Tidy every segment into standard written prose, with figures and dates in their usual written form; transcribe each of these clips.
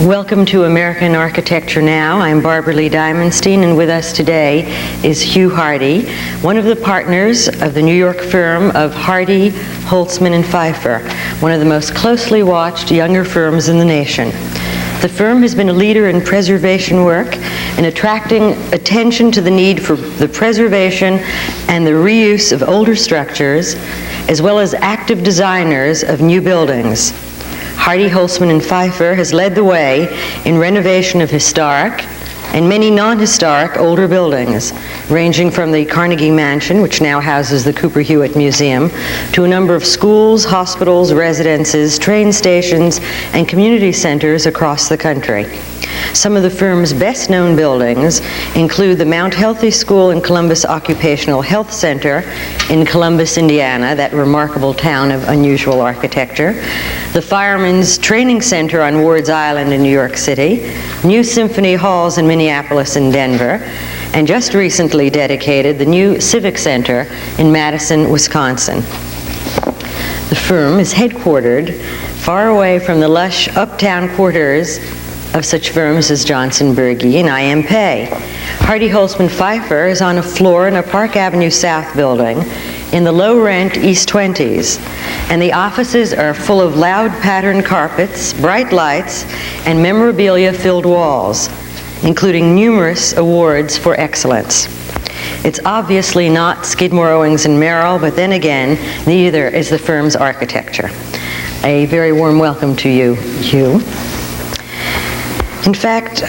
Welcome to American Architecture Now. I'm Barbara Lee Diamonstein, and with us today is Hugh Hardy, one of the partners of the New York firm of Hardy, Holtzman and Pfeiffer, one of the most closely watched younger firms in the nation. The firm has been a leader in preservation work and attracting attention to the need for the preservation and the reuse of older structures, as well as active designers of new buildings. Hardy, Holtzman and Pfeiffer has led the way in renovation of historic and many non-historic older buildings, ranging from the Carnegie Mansion, which now houses the Cooper Hewitt Museum, to a number of schools, hospitals, residences, train stations, and community centers across the country. Some of the firm's best-known buildings include the Mount Healthy School and Columbus Occupational Health Center in Columbus, Indiana, that remarkable town of unusual architecture, the Firemen's Training Center on Ward's Island in New York City, new Symphony halls in Minneapolis and Denver, and just recently dedicated the new Civic Center in Madison, Wisconsin. The firm is headquartered far away from the lush uptown quarters of such firms as Johnson Berge and I.M. Pei. Hardy, Holtzman Pfeiffer is on a floor in a Park Avenue South building in the low-rent East 20s, and the offices are full of loud patterned carpets, bright lights, and memorabilia-filled walls, including numerous awards for excellence. It's obviously not Skidmore, Owings and Merrill, but then again, neither is the firm's architecture. A very warm welcome to you, Hugh. In fact,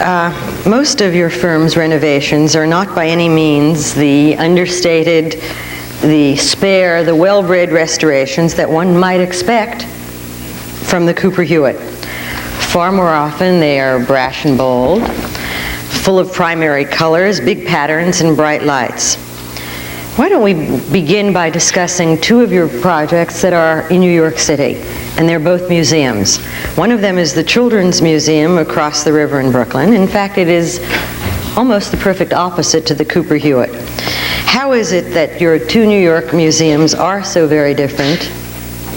most of your firm's renovations are not by any means the understated, the spare, the well-bred restorations that one might expect from the Cooper Hewitt. Far more often, they are brash and bold, full of primary colors, big patterns, and bright lights. Why don't we begin by discussing two of your projects that are in New York City, and they're both museums. One of them is the Children's Museum across the river in Brooklyn. In fact, it is almost the perfect opposite to the Cooper Hewitt. How is it that your two New York museums are so very different,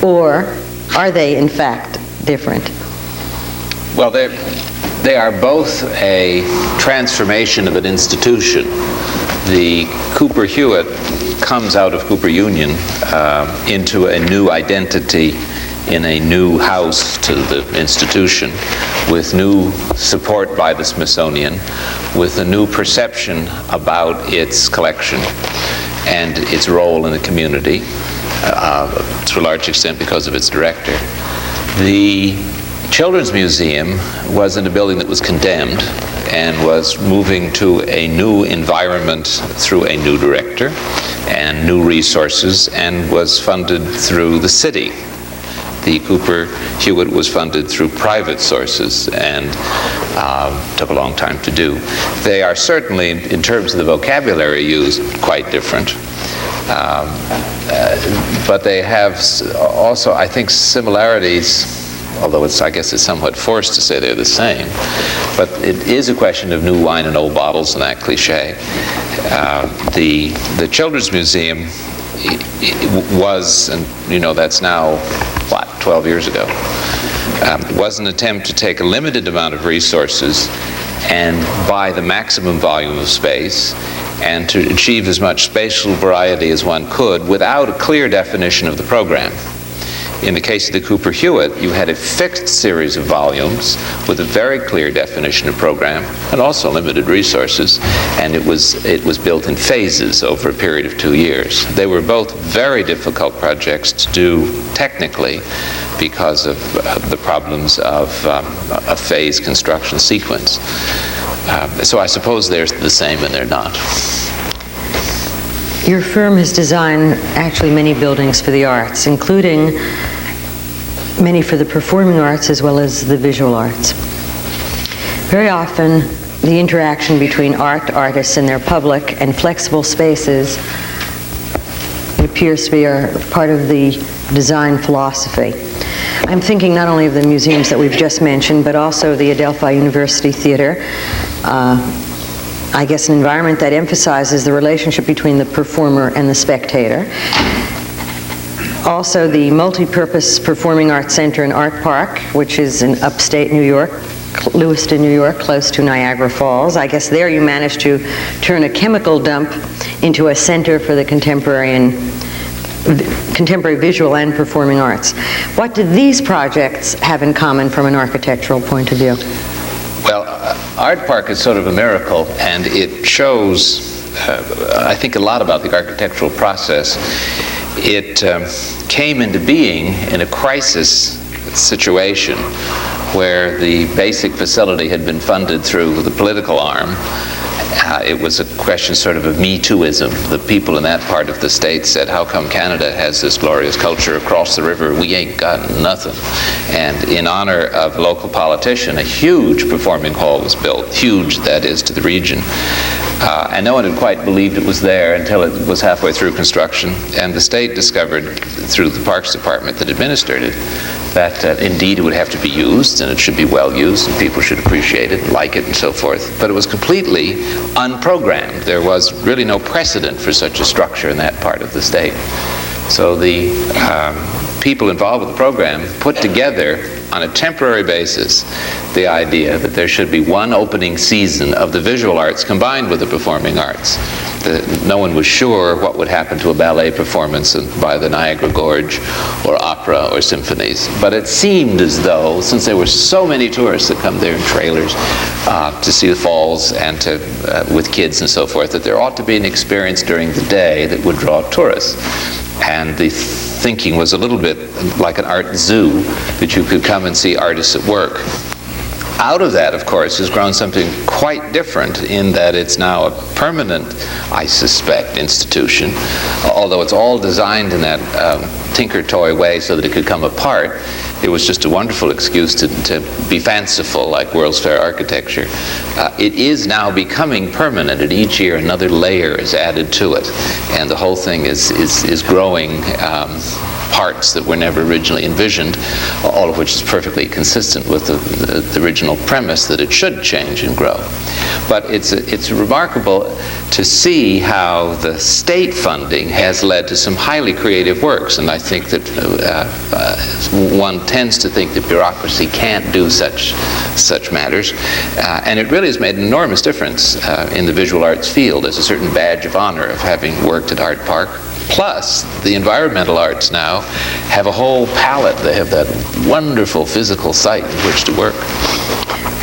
or are they in fact different? Well, they are both a transformation of an institution. The Cooper Hewitt comes out of Cooper Union into a new identity in a new house to the institution, with new support by the Smithsonian, with a new perception about its collection and its role in the community, to a large extent because of its director. The Children's Museum was in a building that was condemned and was moving to a new environment through a new director and new resources, and was funded through the city. The Cooper Hewitt was funded through private sources and took a long time to do. They are certainly, in terms of the vocabulary used, quite different. But they have also, I think, similarities, although I guess it's somewhat forced to say they're the same. But it is a question of new wine in old bottles and that cliche. The Children's Museum was, and you know, that's now, 12 years ago, was an attempt to take a limited amount of resources and buy the maximum volume of space, and to achieve as much spatial variety as one could without a clear definition of the program. In the case of the Cooper Hewitt, you had a fixed series of volumes with a very clear definition of program and also limited resources, and it was built in phases over a period of 2 years. They were both very difficult projects to do technically because of the problems of a phase construction sequence. So I suppose they're the same and they're not. Your firm has designed actually many buildings for the arts, including many for the performing arts as well as the visual arts. Very often, the interaction between art, artists, and their public and flexible spaces, it appears to be part of the design philosophy. I'm thinking not only of the museums that we've just mentioned, but also the Adelphi University Theater, I guess an environment that emphasizes the relationship between the performer and the spectator. Also the multi-purpose Performing Arts Center and Art Park, which is in upstate New York, Lewiston, New York, close to Niagara Falls. I guess there you managed to turn a chemical dump into a center for the contemporary visual and performing arts. What do these projects have in common from an architectural point of view? Well, Art Park is sort of a miracle, and it shows, I think, a lot about the architectural process. It came into being in a crisis situation where the basic facility had been funded through the political arm. It was a question sort of Me Tooism. The people in that part of the state said, how come Canada has this glorious culture across the river? We ain't got nothing. And in honor of a local politician, a huge performing hall was built, huge, that is, to the region. And no one had quite believed it was there until it was halfway through construction. And the state discovered, through the Parks Department that administered it, that indeed it would have to be used, and it should be well used, and people should appreciate it, like it, and so forth. But it was completely unprogrammed. There was really no precedent for such a structure in that part of the state. So the people involved with the program put together on a temporary basis the idea that there should be one opening season of the visual arts combined with the performing arts. No one was sure what would happen to a ballet performance by the Niagara Gorge or opera or symphonies. But it seemed as though, since there were so many tourists that come there in trailers to see the falls and with kids and so forth, that there ought to be an experience during the day that would draw tourists. And the thinking was a little bit like an art zoo, that you could come and see artists at work. Out of that, of course, has grown something quite different in that it's now a permanent, I suspect, institution. Although it's all designed in that tinker-toy way so that it could come apart, it was just a wonderful excuse to be fanciful, like World's Fair architecture. It is now becoming permanent, and each year another layer is added to it. And the whole thing is growing parts that were never originally envisioned, all of which is perfectly consistent with the original premise that it should change and grow. But it's remarkable to see how the state funding has led to some highly creative works, and I think that one tends to think that bureaucracy can't do such matters, and it really has made an enormous difference in the visual arts field as a certain badge of honor of having worked at Art Park. Plus, the environmental arts now have a whole palette. They have that wonderful physical site in which to work.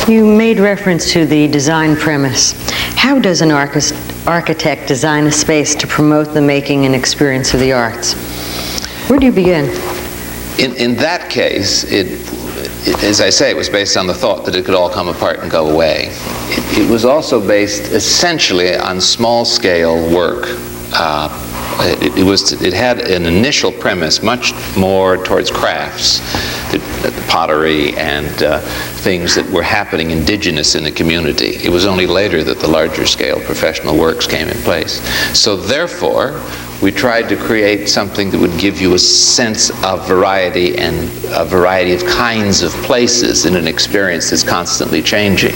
You made reference to the design premise. How does an architect design a space to promote the making and experience of the arts? Where do you begin? In that case, as I say, it was based on the thought that it could all come apart and go away. It was also based essentially on small-scale work. It had an initial premise much more towards crafts, pottery and things that were happening indigenous in the community. It was only later that the larger scale professional works came in place. So therefore, we tried to create something that would give you a sense of variety and a variety of kinds of places in an experience that's constantly changing.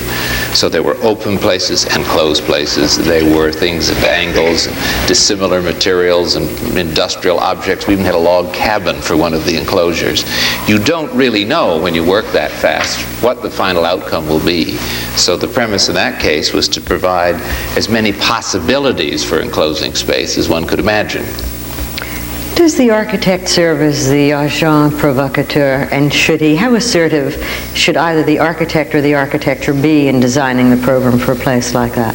So there were open places and closed places. There were things at angles, and dissimilar materials and industrial objects. We even had a log cabin for one of the enclosures. You don't really know when you work that fast what the final outcome will be. So the premise in that case was to provide as many possibilities for enclosing space as one could imagine. Does the architect serve as the agent provocateur, and how assertive should either the architect or the architecture be in designing the program for a place like that?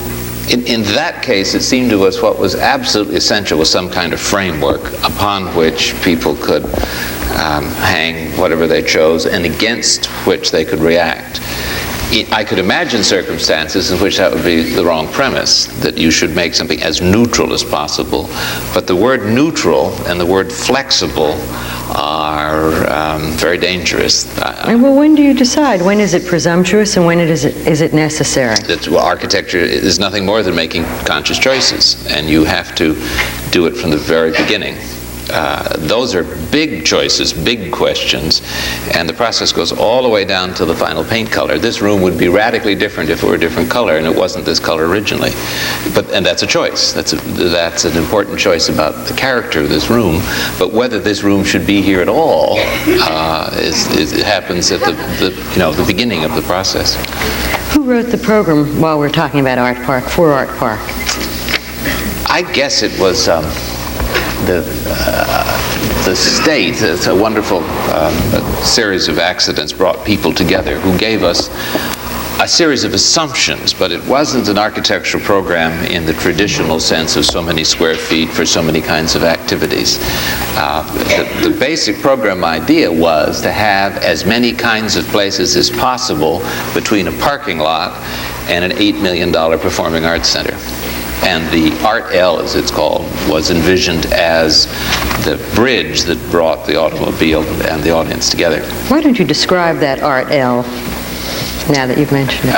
In that case, it seemed to us what was absolutely essential was some kind of framework upon which people could hang whatever they chose and against which they could react. I could imagine circumstances in which that would be the wrong premise, that you should make something as neutral as possible. But the word neutral and the word flexible are very dangerous. Well, when do you decide? When is it presumptuous and when is it necessary? Architecture is nothing more than making conscious choices, and you have to do it from the very beginning. Those are big choices, big questions, and the process goes all the way down to the final paint color. This room would be radically different if it were a different color, and it wasn't this color originally. And that's a choice. That's an important choice about the character of this room. But whether this room should be here at all it happens at the beginning of the process. Who wrote the program while we're talking about Art Park, for Art Park? I guess it was the state. It's a wonderful series of accidents brought people together who gave us a series of assumptions, but it wasn't an architectural program in the traditional sense of so many square feet for so many kinds of activities. The basic program idea was to have as many kinds of places as possible between a parking lot and an $8 million performing arts center. And the Art L, as it's called, was envisioned as the bridge that brought the automobile and the audience together. Why don't you describe that Art L, now that you've mentioned it?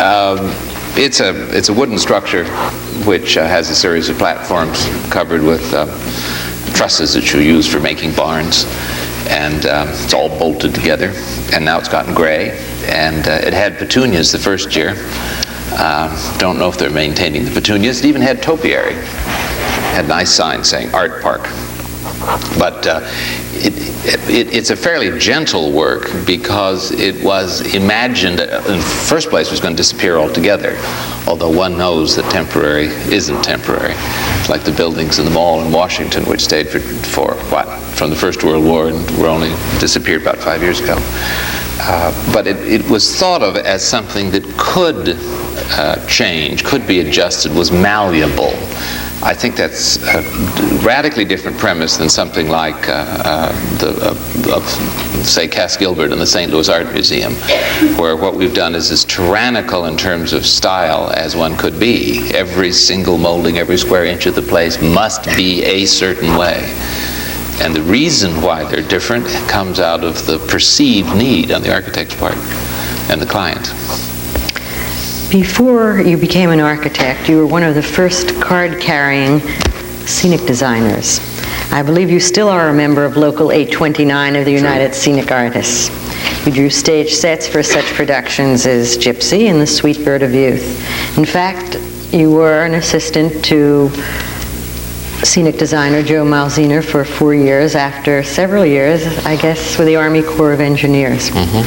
It's a wooden structure which has a series of platforms covered with trusses that you use for making barns. And it's all bolted together. And now it's gotten gray. And it had petunias the first year. Don't know if they're maintaining the petunias. It even had topiary. Had a nice sign saying Art Park. But it's a fairly gentle work because it was imagined, in the first place, was going to disappear altogether, although one knows that temporary isn't temporary. It's like the buildings in the mall in Washington, which stayed for what? From the First World War and were only disappeared about 5 years ago. But it was thought of as something that could change, could be adjusted, was malleable. I think that's a radically different premise than something like, say, Cass Gilbert in the St. Louis Art Museum, where what we've done is as tyrannical in terms of style as one could be. Every single molding, every square inch of the place must be a certain way. And the reason why they're different comes out of the perceived need on the architect's part and the client. Before you became an architect, you were one of the first card-carrying scenic designers. I believe you still are a member of Local 829 of the United Scenic Artists. You drew stage sets for such productions as Gypsy and The Sweet Bird of Youth. In fact, you were an assistant to scenic designer Joe Malziner for 4 years after several years, I guess, with the Army Corps of Engineers. Mm-hmm.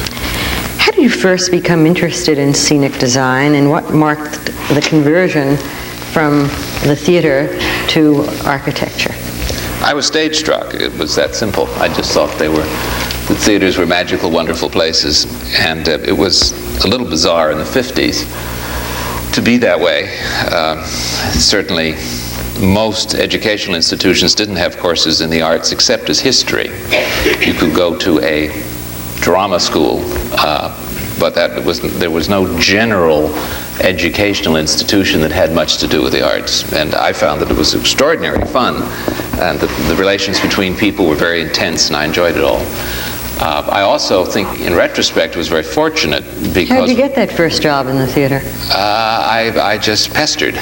How did you first become interested in scenic design, and what marked the conversion from the theater to architecture? I was stage struck. It was that simple. I just thought the theaters were magical, wonderful places, and it was a little bizarre in the 50s to be that way. Certainly, most educational institutions didn't have courses in the arts except as history. You could go to a drama school, but there was no general educational institution that had much to do with the arts. And I found that it was extraordinarily fun, and the relations between people were very intense, and I enjoyed it all. I also think, in retrospect, was very fortunate because... How did you get that first job in the theater? I just pestered.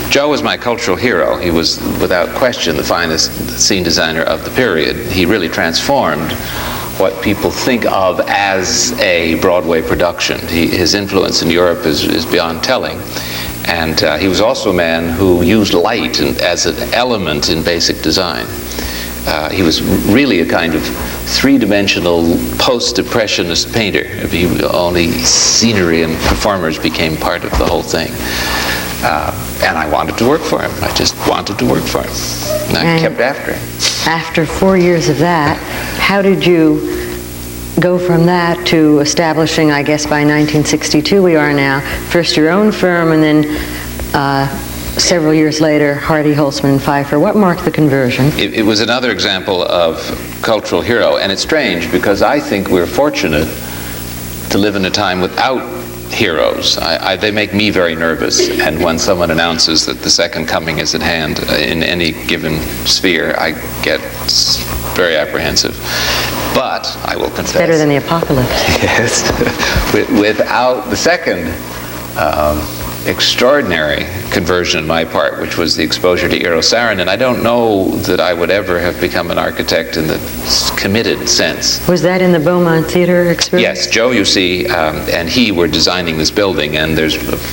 Joe was my cultural hero. He was, without question, the finest scene designer of the period. He really transformed what people think of as a Broadway production. His influence in Europe is beyond telling. And he was also a man who used light as an element in basic design. He was really a kind of three-dimensional post-Depressionist painter. Only scenery and performers became part of the whole thing. And I wanted to work for him. I just wanted to work for him. And I kept after him. After 4 years of that, how did you go from that to establishing, I guess by 1962 we are now, first your own firm and then several years later, Hardy, Holtzman & Pfeiffer? What marked the conversion? It was another example of cultural hero. And it's strange because I think we're fortunate to live in a time without heroes. They make me very nervous, and when someone announces that the second coming is at hand in any given sphere, I get very apprehensive. But I will confess... It's better than the apocalypse. Yes. Without the second extraordinary conversion on my part, which was the exposure to Eero Saarinen. I don't know that I would ever have become an architect in the committed sense. Was that in the Beaumont Theater experience? Yes, Joe, you see, and he were designing this building, and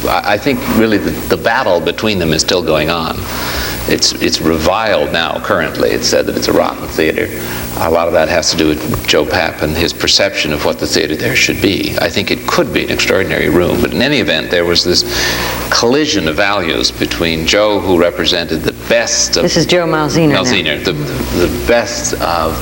I think really the battle between them is still going on. It's reviled now, currently. It's said that it's a rotten theater. A lot of that has to do with Joe Papp and his perception of what the theater there should be. I think it could be an extraordinary room, but in any event, there was this collision of values between Joe, who represented the best of... This is Joe Malziner. Malziner, the best of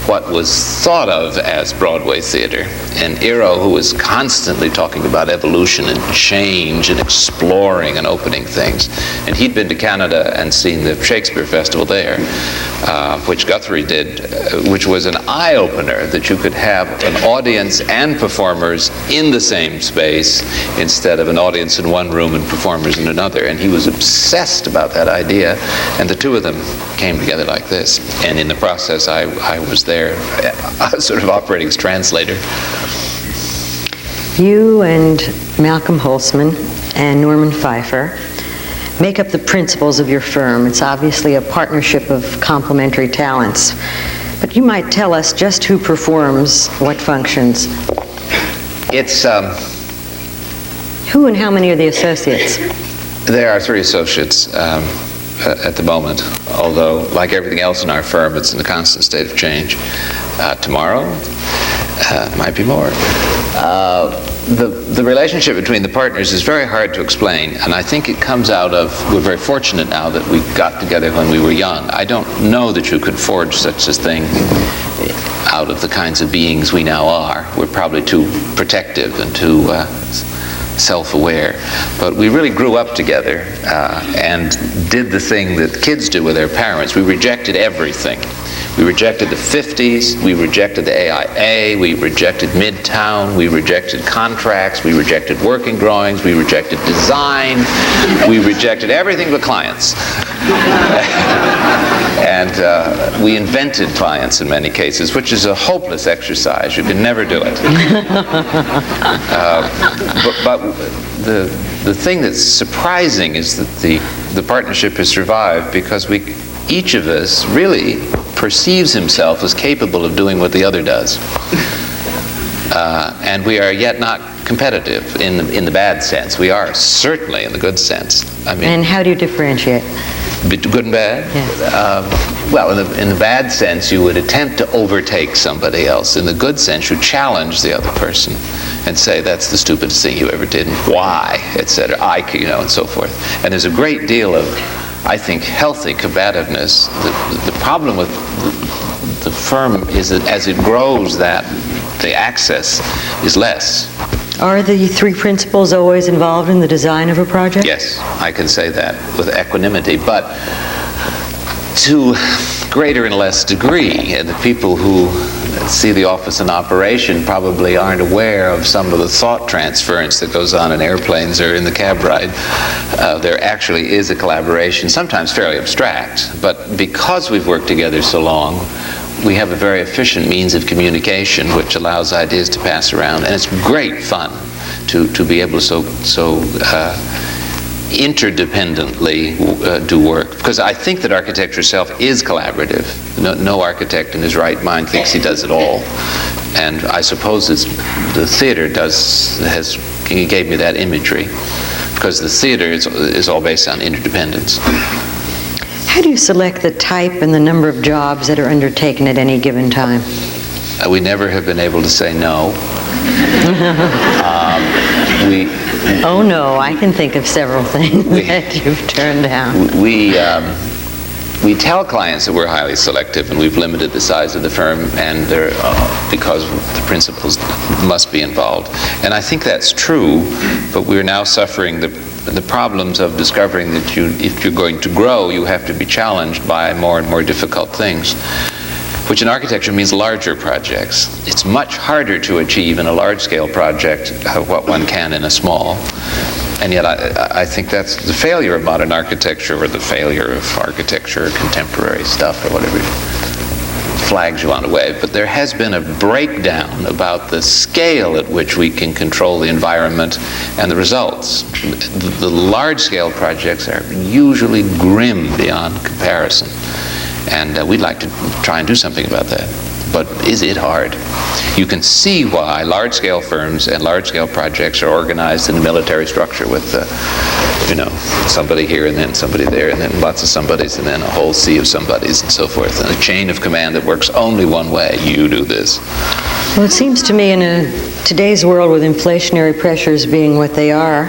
what was thought of as Broadway theater, and Eero, who was constantly talking about evolution and change and exploring and opening things. And he'd been to Canada and seen the Shakespeare Festival there, which Guthrie did, which was an eye-opener that you could have an audience and performers in the same space instead of an audience in one room and performers in another. And he was obsessed about that idea, and the two of them came together like this. And in the process, I was there, sort of operating as translator. You and Malcolm Holtzman and Norman Pfeiffer make up the principles of your firm. It's obviously a partnership of complementary talents. But you might tell us just who performs what functions. It's... Who and how many are the associates? There are 3 associates at the moment, although, like everything else in our firm, it's in a constant state of change. Tomorrow, might be more. The relationship between the partners is very hard to explain, and I think it comes out of, we're very fortunate now that we got together when we were young. I don't know that you could forge such a thing out of the kinds of beings we now are. We're probably too protective and too self-aware, but we really grew up together and did the thing that kids do with their parents. We rejected everything. We rejected the 50s, we rejected the AIA, we rejected Midtown, we rejected contracts, we rejected working drawings, we rejected design, we rejected everything but clients. And we invented clients in many cases, which is a hopeless exercise. You can never do it. But the thing that's surprising is that the partnership has survived because each of us really perceives himself as capable of doing what the other does. And we are yet not competitive in the bad sense. We are certainly in the good sense. I mean, and how do you differentiate? Good and bad? Yes. Well, in the bad sense, you would attempt to overtake somebody else. In the good sense, you challenge the other person and say, that's the stupidest thing you ever did, and why, etc., and so forth. And there's a great deal of, I think, healthy combativeness. The problem with the firm is that as it grows, that the access is less. Are the 3 principals always involved in the design of a project? Yes, I can say that with equanimity, but to greater and less degree. And the people who see the office in operation probably aren't aware of some of the thought transference that goes on in airplanes or in the cab ride. There actually is a collaboration, sometimes fairly abstract, but because we've worked together so long, we have a very efficient means of communication which allows ideas to pass around, and it's great fun to be able to so interdependently do work, because I think that architecture itself is collaborative. No architect in his right mind thinks he does it all, and I suppose the theater he gave me that imagery, because the theater is all based on interdependence. How do you select the type and the number of jobs that are undertaken at any given time? We never have been able to say no. Oh no, I can think of several things that you've turned down. We tell clients that we're highly selective and we've limited the size of the firm, and because the principals must be involved. And I think that's true, but we're now suffering the problems of discovering that if you're going to grow, you have to be challenged by more and more difficult things, which in architecture means larger projects. It's much harder to achieve in a large-scale project what one can in a small. And yet I think that's the failure of modern architecture, or the failure of architecture or contemporary stuff, or whatever flags you want to wave, but there has been a breakdown about the scale at which we can control the environment and the results. The large-scale projects are usually grim beyond comparison, and we'd like to try and do something about that. But is it hard? You can see why large-scale firms and large-scale projects are organized in a military structure with, somebody here and then somebody there and then lots of somebodies and then a whole sea of somebodies and so forth, and a chain of command that works only one way. You do this. Well, it seems to me in today's world with inflationary pressures being what they are,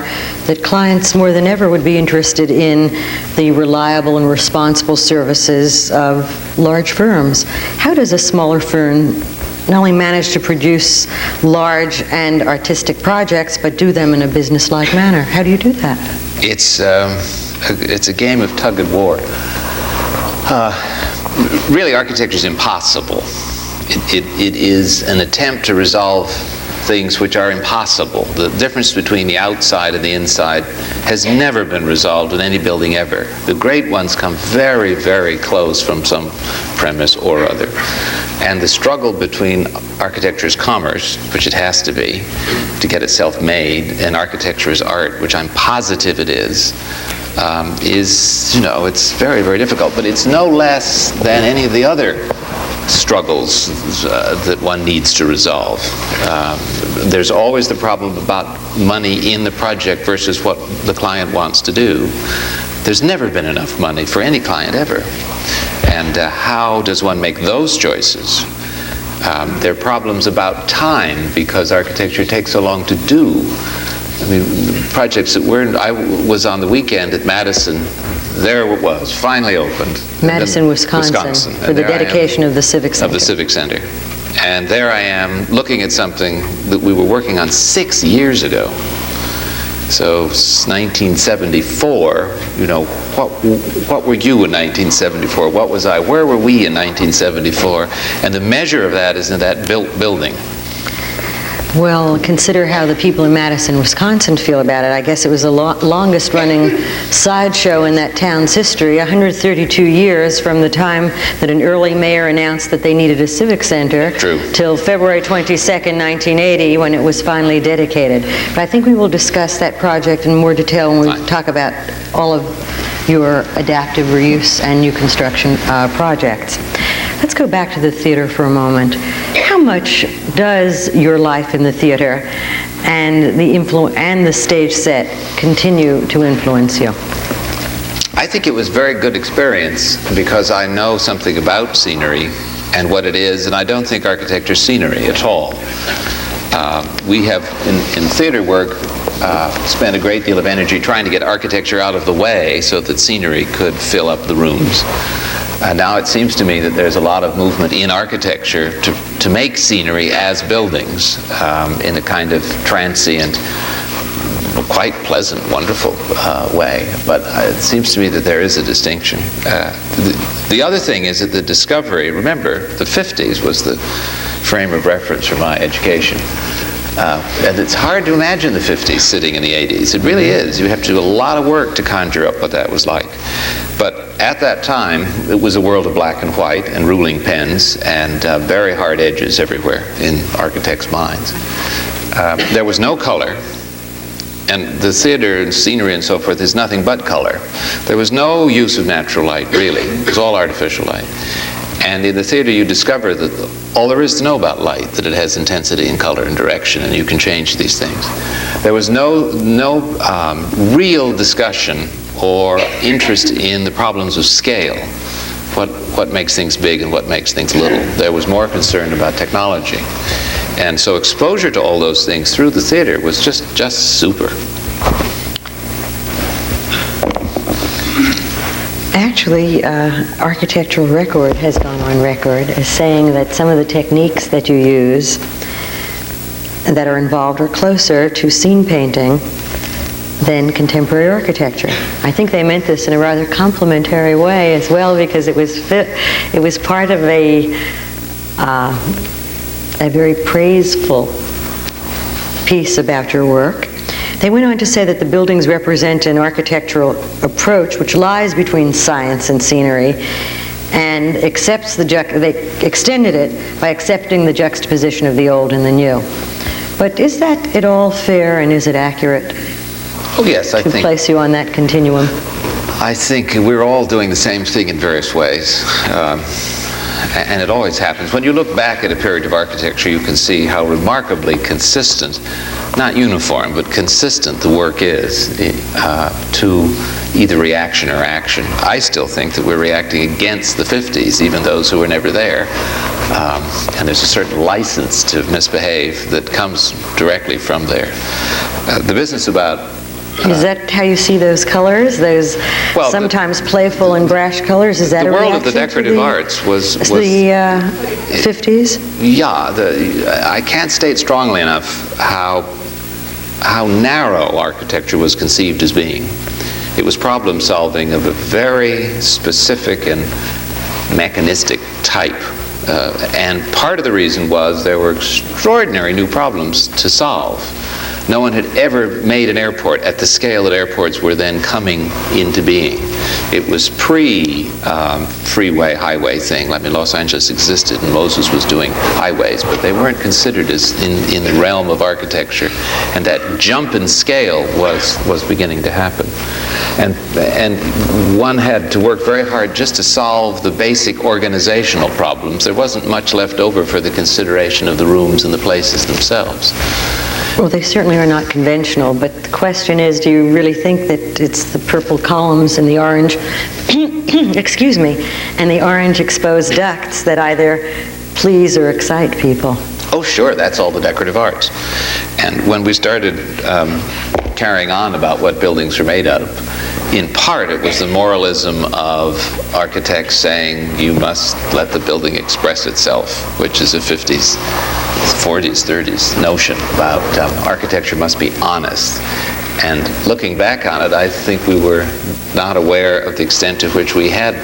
that clients more than ever would be interested in the reliable and responsible services of large firms. How does a smaller firm not only manage to produce large and artistic projects, but do them in a business-like manner? How do you do that? It's a game of tug and war. Really, architecture is impossible. It is an attempt to resolve things which are impossible. The difference between the outside and the inside has never been resolved in any building ever. The great ones come very, very close from some premise or other. And the struggle between architecture as commerce, which it has to be, to get itself made, and architecture as art, which I'm positive it is, it's very, very difficult. But it's no less than any of the other struggles that one needs to resolve. There's always the problem about money in the project versus what the client wants to do. There's never been enough money for any client ever. And how does one make those choices? There are problems about time because architecture takes so long to do. I mean, projects that I was on the weekend at Madison. There it was, finally opened. Madison, Wisconsin, for the dedication of the Civic Center. Of the Civic Center. And there I am looking at something that we were working on 6 years ago. So 1974, what were you in 1974? What was I? Where were we in 1974? And the measure of that is in that building. Well, consider how the people in Madison, Wisconsin feel about it. I guess it was the longest running sideshow in that town's history, 132 years from the time that an early mayor announced that they needed a civic center. True. Till February 22nd, 1980, when it was finally dedicated. But I think we will discuss that project in more detail when we talk about all of your adaptive reuse and new construction projects. Let's go back to the theater for a moment. How much does your life in the theater and the stage set continue to influence you? I think it was a very good experience because I know something about scenery and what it is, and I don't think architecture is scenery at all. We have, in theater work, spent a great deal of energy trying to get architecture out of the way so that scenery could fill up the rooms. Now it seems to me that there's a lot of movement in architecture to make scenery as buildings in a kind of transient, quite pleasant, wonderful way. But it seems to me that there is a distinction. The other thing is that the discovery, remember, the 50s was the frame of reference for my education. And it's hard to imagine the 50s sitting in the 80s. It really is. You have to do a lot of work to conjure up what that was like. But at that time, it was a world of black and white and ruling pens and very hard edges everywhere in architects' minds. There was no color. And the theater and scenery and so forth is nothing but color. There was no use of natural light, really. It was all artificial light. And in the theater you discover that all there is to know about light, that it has intensity and color and direction, and you can change these things. There was no real discussion or interest in the problems of scale, what makes things big and what makes things little. There was more concern about technology. And so exposure to all those things through the theater was just super. Actually, Architectural Record has gone on record as saying that some of the techniques that you use that are involved are closer to scene painting than contemporary architecture. I think they meant this in a rather complimentary way as well, because it was part of a very praiseful piece about your work. They went on to say that the buildings represent an architectural approach which lies between science and scenery, and accepts they extended it by accepting the juxtaposition of the old and the new. But is that at all fair, and is it accurate? Oh, yes, I think. To place you on that continuum? I think we're all doing the same thing in various ways. And it always happens. When you look back at a period of architecture, you can see how remarkably consistent, not uniform, but consistent the work is to either reaction or action. I still think that we're reacting against the 50s, even those who were never there. And there's a certain license to misbehave that comes directly from there. The business about is that how you see those colors? Those sometimes playful and brash colors? Is that the a world reaction of the decorative arts was the 50s? Yeah, I can't state strongly enough how narrow architecture was conceived as being. It was problem solving of a very specific and mechanistic type. And part of the reason was there were extraordinary new problems to solve. No one had ever made an airport at the scale that airports were then coming into being. It was pre-freeway, highway thing. I mean, Los Angeles existed and Moses was doing highways, but they weren't considered as in the realm of architecture. And that jump in scale was beginning to happen. And one had to work very hard just to solve the basic organizational problems. There wasn't much left over for the consideration of the rooms and the places themselves. Well, they certainly are not conventional, but the question is, do you really think that it's the purple columns and the orange, excuse me, and the orange exposed ducts that either please or excite people? Oh, sure, that's all the decorative arts. And when we started carrying on about what buildings are made out of, in part it was the moralism of architects saying you must let the building express itself, which is a 50s, 40s, 30s notion about architecture must be honest. And looking back on it, I think we were not aware of the extent to which we had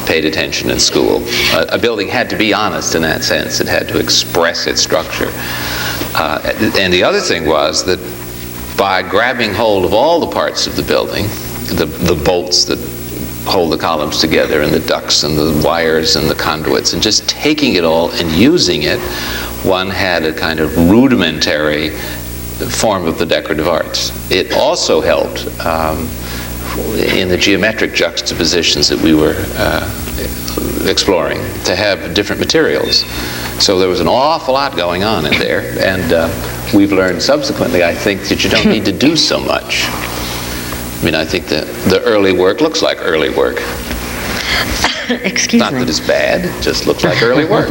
paid attention in school. A building had to be honest in that sense. It had to express its structure. And the other thing was that by grabbing hold of all the parts of the building, the bolts that hold the columns together and the ducts and the wires and the conduits, and just taking it all and using it, one had a kind of rudimentary form of the decorative arts. It also helped in the geometric juxtapositions that we were exploring to have different materials. So there was an awful lot going on in there, and we've learned subsequently, I think, that you don't need to do so much. I mean, I think that the early work looks like early work. Excuse Not me. that it's bad, it just looks like early work.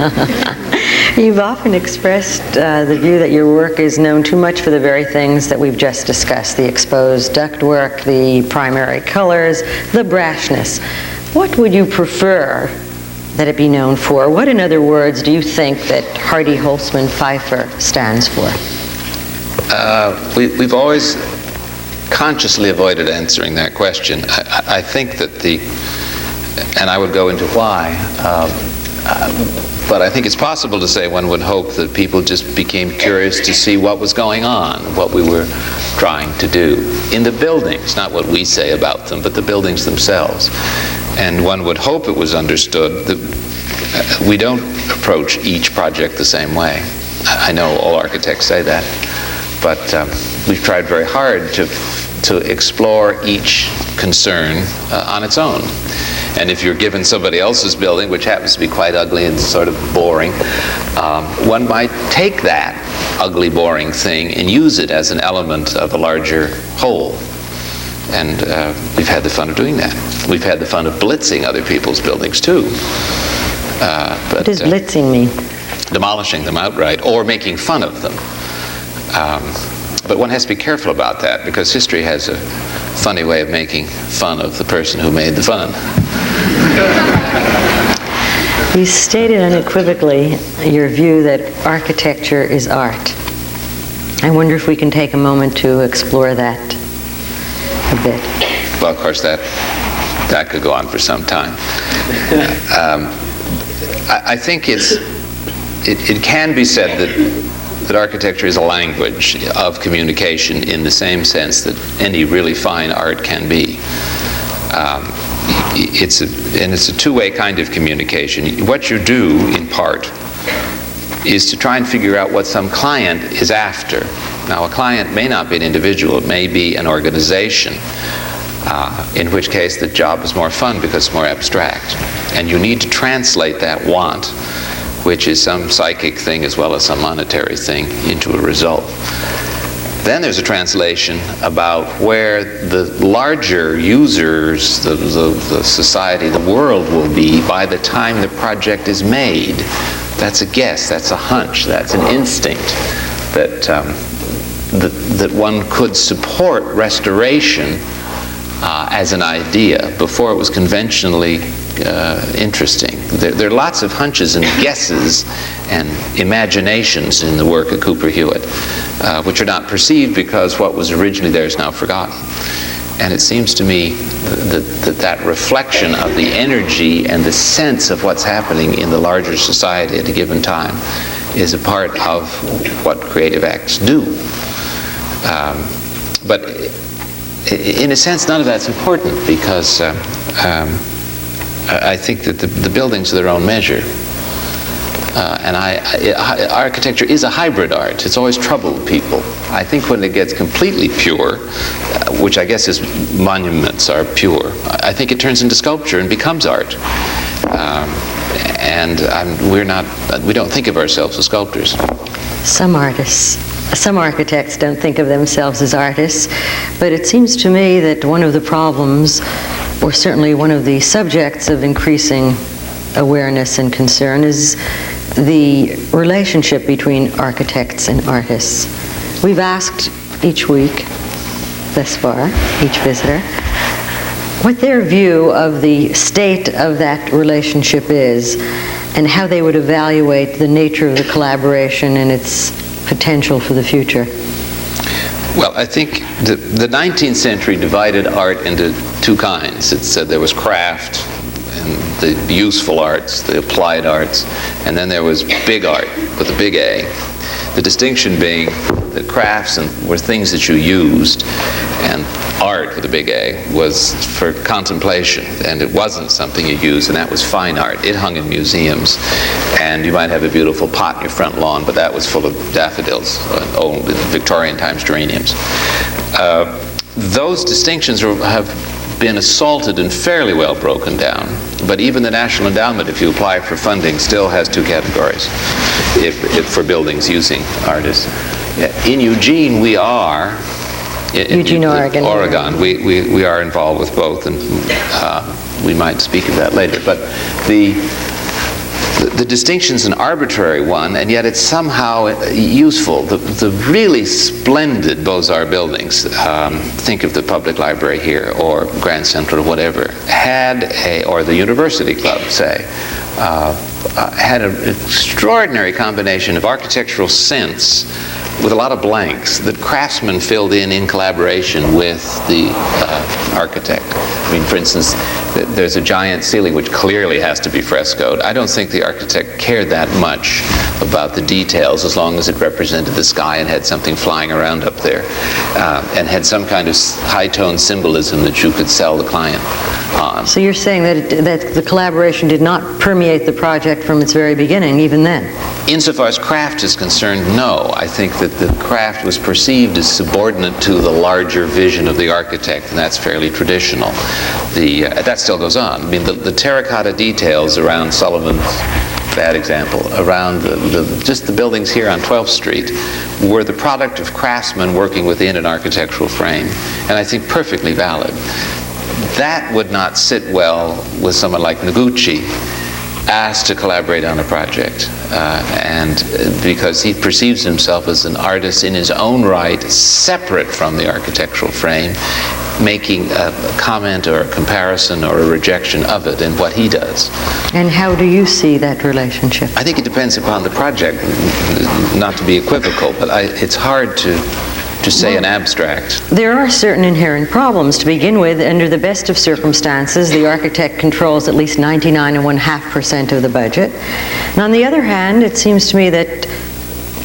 You've often expressed the view that your work is known too much for the very things that we've just discussed, the exposed ductwork, the primary colors, the brashness. What would you prefer that it be known for? What, in other words, do you think that Hardy Holtzman Pfeiffer stands for? We've always consciously avoided answering that question. I think that and I would go into why, but I think it's possible to say one would hope that people just became curious to see what was going on, what we were trying to do in the buildings, not what we say about them, but the buildings themselves. And one would hope it was understood that we don't approach each project the same way. I know all architects say that, but we've tried very hard to explore each concern on its own. And if you're given somebody else's building, which happens to be quite ugly and sort of boring, one might take that ugly, boring thing and use it as an element of a larger whole. And we've had the fun of doing that. We've had the fun of blitzing other people's buildings, too. What does blitzing mean? Demolishing them outright, or making fun of them. But one has to be careful about that, because history has a funny way of making fun of the person who made the fun. You stated unequivocally your view that architecture is art. I wonder if we can take a moment to explore that a bit. Well, of course, that could go on for some time. I think it can be said that architecture is a language of communication in the same sense that any really fine art can be. it's a two-way kind of communication. What you do, in part, is to try and figure out what some client is after. Now, a client may not be an individual, it may be an organization, in which case the job is more fun because it's more abstract. And you need to translate that want, which is some psychic thing as well as some monetary thing, into a result. Then there's a translation about where the larger users, the society, the world will be by the time the project is made. That's a guess, that's a hunch, that's an instinct that, that one could support restoration as an idea before it was conventionally interesting. There are lots of hunches and guesses and imaginations in the work of Cooper Hewitt, which are not perceived because what was originally there is now forgotten. And it seems to me that reflection of the energy and the sense of what's happening in the larger society at a given time is a part of what creative acts do. But in a sense, none of that's important because I think that the buildings are their own measure. And architecture is a hybrid art. It's always troubled people. I think when it gets completely pure, which I guess is monuments are pure, I think it turns into sculpture and becomes art. And we don't think of ourselves as sculptors. Some architects don't think of themselves as artists, but it seems to me that one of the problems, or certainly one of the subjects of increasing awareness and concern, is the relationship between architects and artists. We've asked each week, thus far, each visitor, what their view of the state of that relationship is and how they would evaluate the nature of the collaboration and its potential for the future. Well, I think the 19th century divided art into two kinds. It said there was craft, and the useful arts, the applied arts, and then there was big art with a big A. The distinction being that crafts were things that you used, and art with a big A was for contemplation, and it wasn't something you used, and that was fine art. It hung in museums, and you might have a beautiful pot in your front lawn, but that was full of daffodils, old Victorian times geraniums. Those distinctions have been assaulted and fairly well broken down, but even the National Endowment, if you apply for funding, still has two categories if for buildings using artists. In Eugene, we are Oregon. We are involved with both, and we might speak of that later. But the distinction's an arbitrary one, and yet it's somehow useful. The really splendid Beaux-Arts buildings, think of the Public Library here, or Grand Central, or whatever, or the University Club, say, had an extraordinary combination of architectural sense with a lot of blanks that craftsmen filled in collaboration with the architect. I mean, for instance, there's a giant ceiling which clearly has to be frescoed. I don't think the architect cared that much about the details as long as it represented the sky and had something flying around up there and had some kind of high-tone symbolism that you could sell the client on. So you're saying that the collaboration did not permeate the project from its very beginning, even then? Insofar as craft is concerned, no. I think that the craft was perceived as subordinate to the larger vision of the architect, and that's fairly traditional. That still goes on. I mean, the terracotta details around Sullivan's, bad example, around just the buildings here on 12th Street were the product of craftsmen working within an architectural frame, and I think perfectly valid. That would not sit well with someone like Noguchi, asked to collaborate on a project, and because he perceives himself as an artist in his own right, separate from the architectural frame, making a comment or a comparison or a rejection of it in what he does. And how do you see that relationship? I think it depends upon the project, not to be equivocal, but it's hard to say an abstract. There are certain inherent problems. To begin with, under the best of circumstances, the architect controls at least 99.5% of the budget. And on the other hand, it seems to me that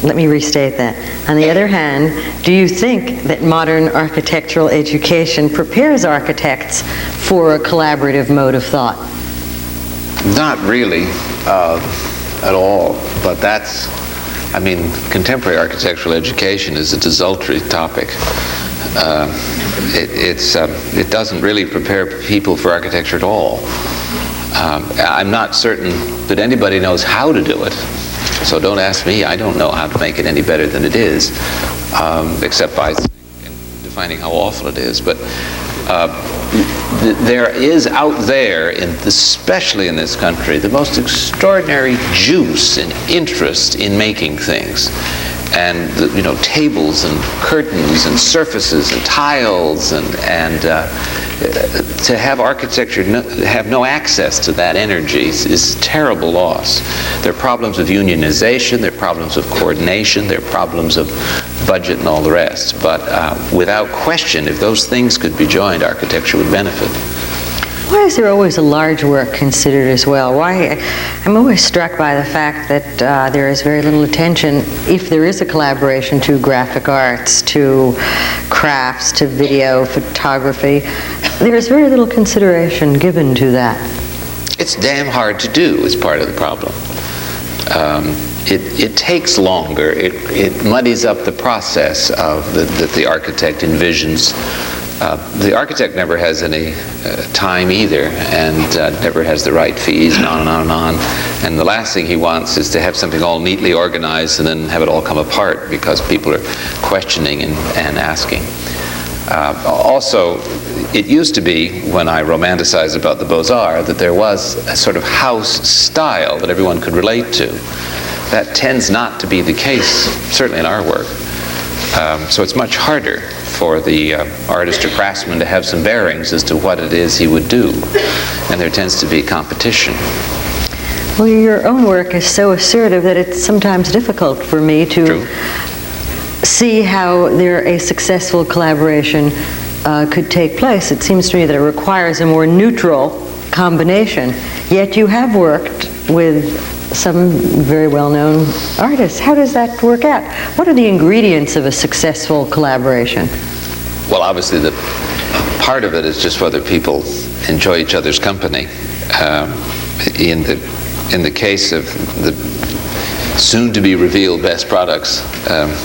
let me restate that. On the other hand, do you think that modern architectural education prepares architects for a collaborative mode of thought? Not really at all, but contemporary architectural education is a desultory topic. It doesn't really prepare people for architecture at all. I'm not certain that anybody knows how to do it, so don't ask me. I don't know how to make it any better than it is, except by defining how awful it is. But there is out there, especially in this country, the most extraordinary juice and interest in making things. And tables and curtains and surfaces and tiles and to have architecture have no access to that energy is a terrible loss. There are problems of unionization, there are problems of coordination, there are problems of budget and all the rest. But without question, if those things could be joined, architecture would benefit. Why is there always a large work considered as well? I'm always struck by the fact that there is very little attention, if there is a collaboration, to graphic arts, to crafts, to video, photography. There is very little consideration given to that. It's damn hard to do is part of the problem. It takes longer. It muddies up the process that the architect envisions. The architect never has any time either, and never has the right fees, and on and on and on. And the last thing he wants is to have something all neatly organized and then have it all come apart because people are questioning and asking. Also, it used to be, when I romanticized about the Beaux-Arts, that there was a sort of house style that everyone could relate to. That tends not to be the case, certainly in our work. So it's much harder for the artist or craftsman to have some bearings as to what it is he would do. And there tends to be competition. Well, your own work is so assertive that it's sometimes difficult for me to see how a successful collaboration could take place. It seems to me that it requires a more neutral combination. Yet you have worked with some very well-known artists. How does that work out? What are the ingredients of a successful collaboration? Well, obviously, the part of it is just whether people enjoy each other's company. In the case of the soon-to-be revealed Best Products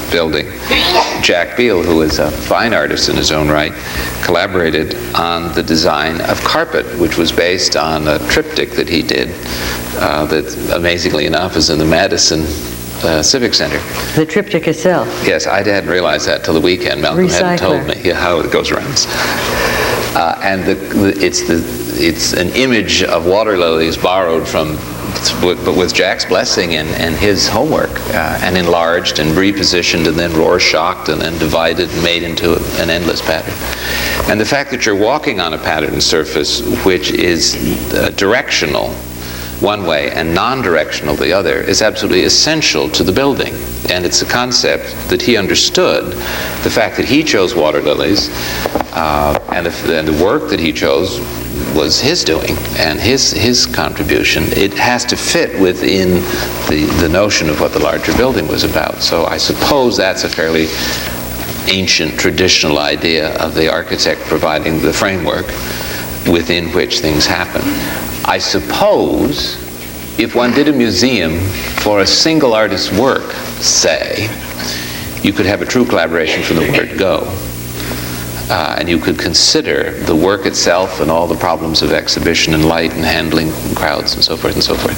building, Jack Beal, who is a fine artist in his own right, collaborated on the design of carpet, which was based on a triptych that he did that, amazingly enough, is in the Madison Civic Center. The triptych itself? Yes, I hadn't realized that till the weekend. Malcolm hadn't told me how it goes around. And it's an image of water lilies borrowed from, but with Jack's blessing and his homework, and enlarged and repositioned and then Rorschached and then divided and made into an endless pattern. And the fact that you're walking on a pattern surface which is directional one way and non-directional the other is absolutely essential to the building. And it's a concept that he understood. The fact that he chose water lilies and the work that he chose was his doing and his contribution. It has to fit within the notion of what the larger building was about. So I suppose that's a fairly ancient traditional idea of the architect providing the framework within which things happen. I suppose if one did a museum for a single artist's work, say, you could have a true collaboration from the word go. And you could consider the work itself and all the problems of exhibition and light and handling crowds and so forth and so forth.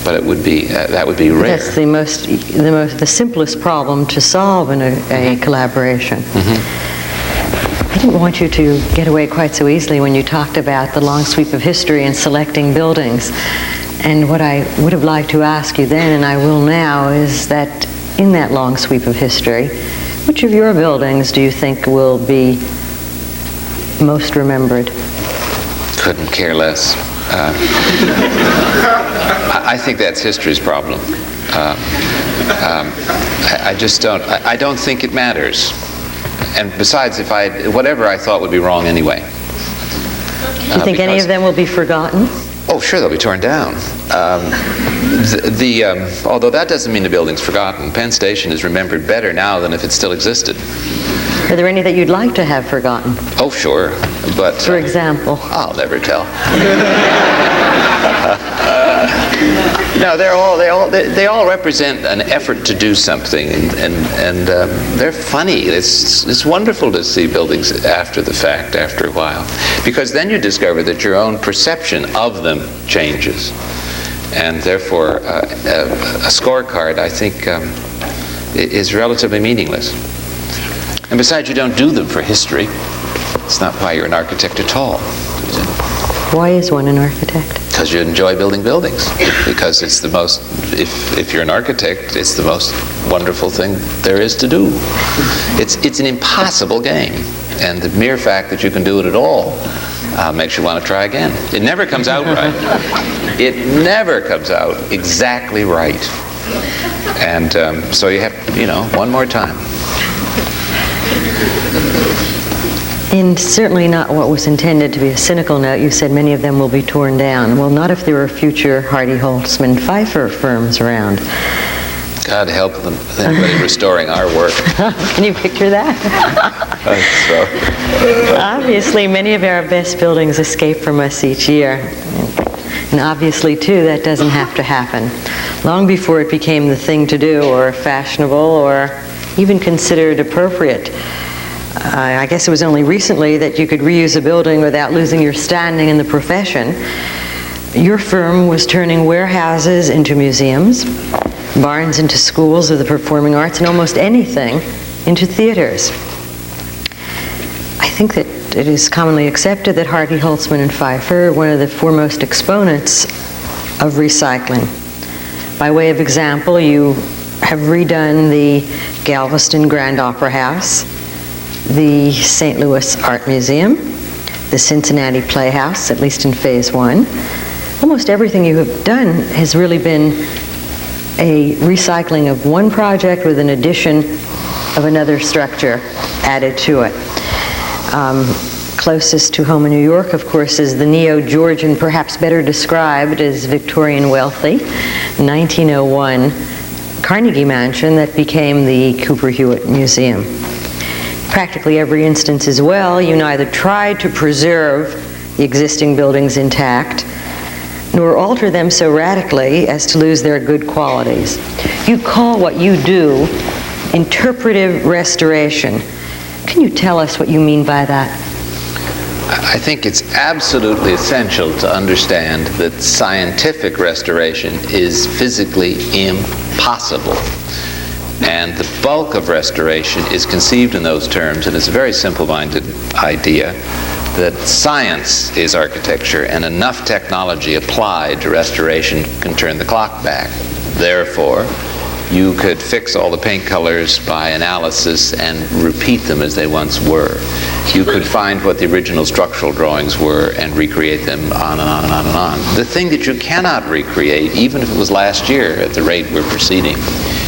But it would be that would be rare. That's the simplest problem to solve in a collaboration. I didn't want you to get away quite so easily when you talked about the long sweep of history and selecting buildings. And what I would have liked to ask you then, and I will now, is that in that long sweep of history, which of your buildings do you think will be most remembered? Couldn't care less. I think that's history's problem. I just don't. I don't think it matters. And besides, whatever I thought would be wrong anyway. Do you think any of them will be forgotten? Oh, sure, they'll be torn down. Although that doesn't mean the building's forgotten. Penn Station is remembered better now than if it still existed. Are there any that you'd like to have forgotten? Oh, sure, but... For example? I'll never tell. No, they all represent an effort to do something, and they're funny. It's wonderful to see buildings after the fact, after a while, because then you discover that your own perception of them changes, and therefore a scorecard, I think, is relatively meaningless. And besides, you don't do them for history. It's not why you're an architect at all. Why is one an architect? Because you enjoy building buildings. Because it's the most, if you're an architect, it's the most wonderful thing there is to do. It's an impossible game. And the mere fact that you can do it at all makes you want to try again. It never comes out right. It never comes out exactly right. And so you have, one more time. And certainly not what was intended to be a cynical note, you said many of them will be torn down. Well, not if there are future Hardy, Holtzman, Pfeiffer firms around. God help them, anybody restoring our work. Can you picture that? So. Obviously, many of our best buildings escape from us each year. And obviously, too, that doesn't have to happen. Long before it became the thing to do, or fashionable, or even considered appropriate. I guess it was only recently that you could reuse a building without losing your standing in the profession. Your firm was turning warehouses into museums, barns into schools of the performing arts, and almost anything into theaters. I think that it is commonly accepted that Hardy, Holtzman, and Pfeiffer are one of the foremost exponents of recycling. By way of example, you have redone the Galveston Grand Opera House, the St. Louis Art Museum, the Cincinnati Playhouse, at least in Phase 1. Almost everything you have done has really been a recycling of one project with an addition of another structure added to it. Closest to home in New York, of course, is the Neo-Georgian, perhaps better described as Victorian wealthy, 1901 Carnegie Mansion that became the Cooper Hewitt Museum. Practically every instance as well, you neither tried to preserve the existing buildings intact, nor alter them so radically as to lose their good qualities. You call what you do interpretive restoration. Can you tell us what you mean by that? I think it's absolutely essential to understand that scientific restoration is physically impossible. And the bulk of restoration is conceived in those terms, and it's a very simple-minded idea that science is architecture, and enough technology applied to restoration can turn the clock back. Therefore, you could fix all the paint colors by analysis and repeat them as they once were. You could find what the original structural drawings were and recreate them on and on and on and on. The thing that you cannot recreate, even if it was last year at the rate we're proceeding,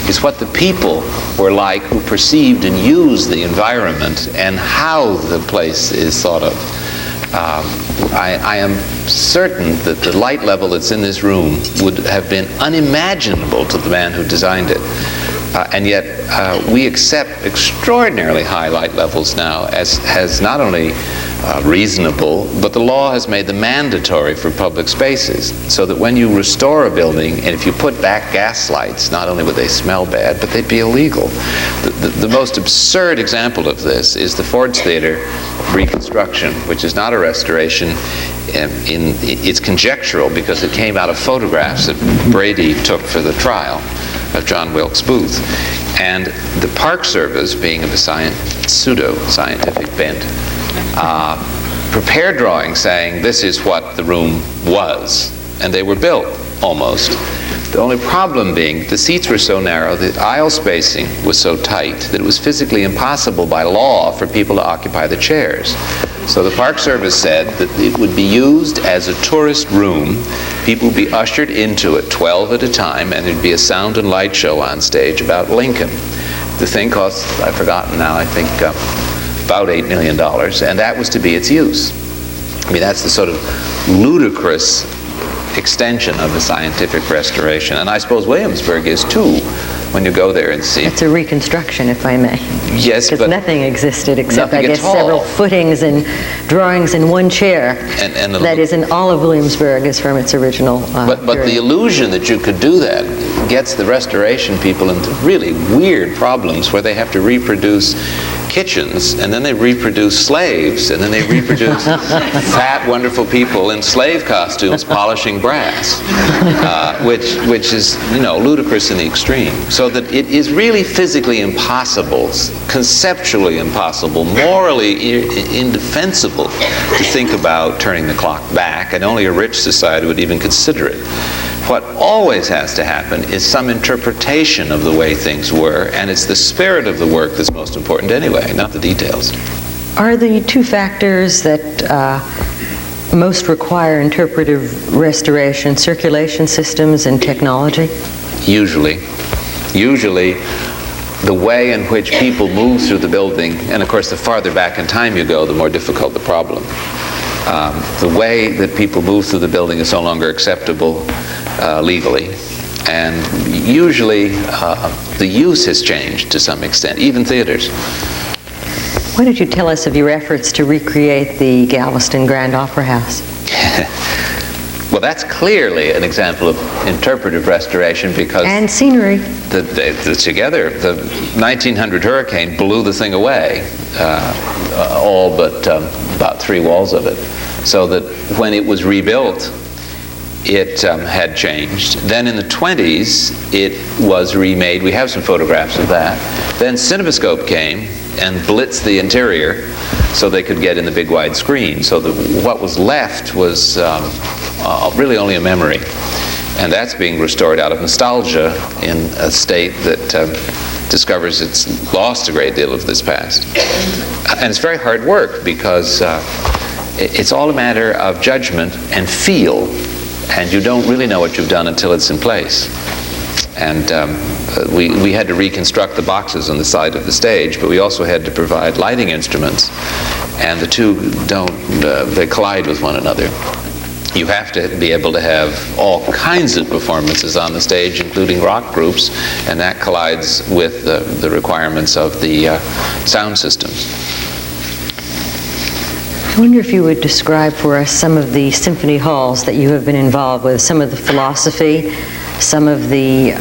is what the people were like who perceived and used the environment and how the place is thought of. I am certain that the light level that's in this room would have been unimaginable to the man who designed it. And yet we accept extraordinarily high light levels now as not only reasonable, but the law has made them mandatory for public spaces, so that when you restore a building, and if you put back gas lights, not only would they smell bad, but they'd be illegal. The most absurd example of this is the Ford's Theater reconstruction, which is not a restoration. It's conjectural because it came out of photographs that Brady took for the trial of John Wilkes Booth. And the Park Service, being of a pseudo-scientific bent, prepared drawings saying this is what the room was. And they were built, almost. The only problem being the seats were so narrow, the aisle spacing was so tight that it was physically impossible by law for people to occupy the chairs. So the Park Service said that it would be used as a tourist room. People would be ushered into it, 12 at a time, and there'd be a sound and light show on stage about Lincoln. The thing cost, I've forgotten now, I think about $8 million, and that was to be its use. I mean, that's the sort of ludicrous extension of the scientific restoration. And I suppose Williamsburg is too, when you go there and see. It's a reconstruction, if I may. Yes, because but nothing existed except, I nothing at guess, all. several footings and drawings in one chair. And that is, in all of Williamsburg is from its original But the illusion that you could do that gets the restoration people into really weird problems where they have to reproduce kitchens, and then they reproduce slaves, and then they reproduce fat, wonderful people in slave costumes polishing brass, which is, ludicrous in the extreme. So that it is really physically impossible, conceptually impossible, morally indefensible to think about turning the clock back, and only a rich society would even consider it. What always has to happen is some interpretation of the way things were, and it's the spirit of the work that's most important anyway, not the details. Are the two factors that most require interpretive restoration circulation systems and technology? Usually, the way in which people move through the building, and of course the farther back in time you go, the more difficult the problem. The way that people move through the building is no longer acceptable legally, and usually the use has changed to some extent, even theaters. Why don't you tell us of your efforts to recreate the Galveston Grand Opera House? Well, that's clearly an example of interpretive restoration because... And scenery. Together, the 1900 hurricane blew the thing away, all but about 3 walls of it. So that when it was rebuilt, it had changed. Then in the 20s, it was remade. We have some photographs of that. Then Cinemascope came and blitzed the interior so they could get in the big wide screen. So what was left was really only a memory. And that's being restored out of nostalgia in a state that discovers it's lost a great deal of this past. And it's very hard work because it's all a matter of judgment and feel, and you don't really know what you've done until it's in place. And we had to reconstruct the boxes on the side of the stage, but we also had to provide lighting instruments, and the two they collide with one another. You have to be able to have all kinds of performances on the stage, including rock groups, and that collides with the requirements of the sound systems. I wonder if you would describe for us some of the symphony halls that you have been involved with, some of the philosophy, some of the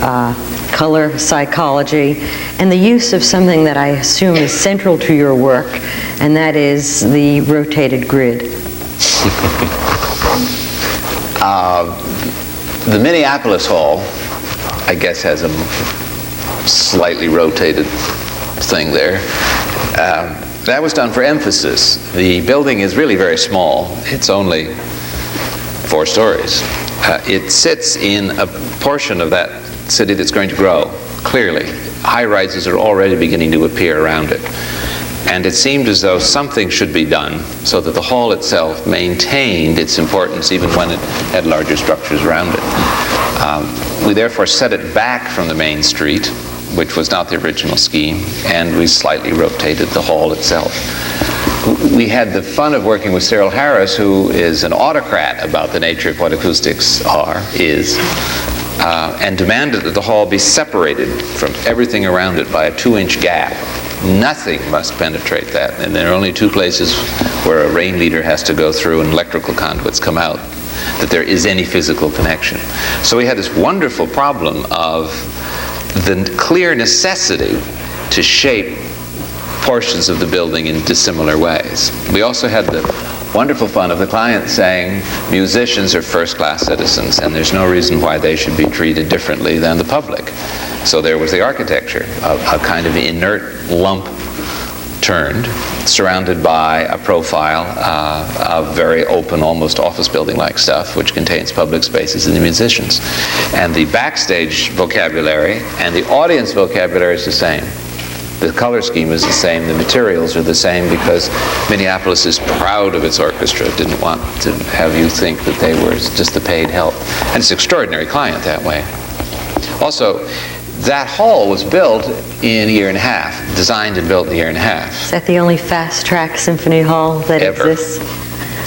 color psychology, and the use of something that I assume is central to your work, and that is the rotated grid. The Minneapolis Hall, I guess, has a slightly rotated thing there. That was done for emphasis. The building is really very small. It's only 4 stories. It sits in a portion of that city that's going to grow, clearly. High-rises are already beginning to appear around it. And it seemed as though something should be done so that the hall itself maintained its importance even when it had larger structures around it. We therefore set it back from the main street, which was not the original scheme, and we slightly rotated the hall itself. We had the fun of working with Cyril Harris, who is an autocrat about the nature of what acoustics is, and demanded that the hall be separated from everything around it by a 2-inch gap. Nothing must penetrate that, and there are only 2 places where a rain meter has to go through and electrical conduits come out, that there is any physical connection. So we had this wonderful problem of the clear necessity to shape portions of the building in dissimilar ways. We also had the wonderful fun of the client saying musicians are first-class citizens and there's no reason why they should be treated differently than the public. So there was the architecture, a kind of inert lump turned, surrounded by a profile of very open, almost office building-like stuff, which contains public spaces and the musicians. And the backstage vocabulary and the audience vocabulary is the same. The color scheme is the same, the materials are the same, because Minneapolis is proud of its orchestra. It didn't want to have you think that they were just the paid help. And it's an extraordinary client that way. Also, that hall was built in a year and a half, designed and built in a year and a half. Is that the only fast-track symphony hall that Ever. exists?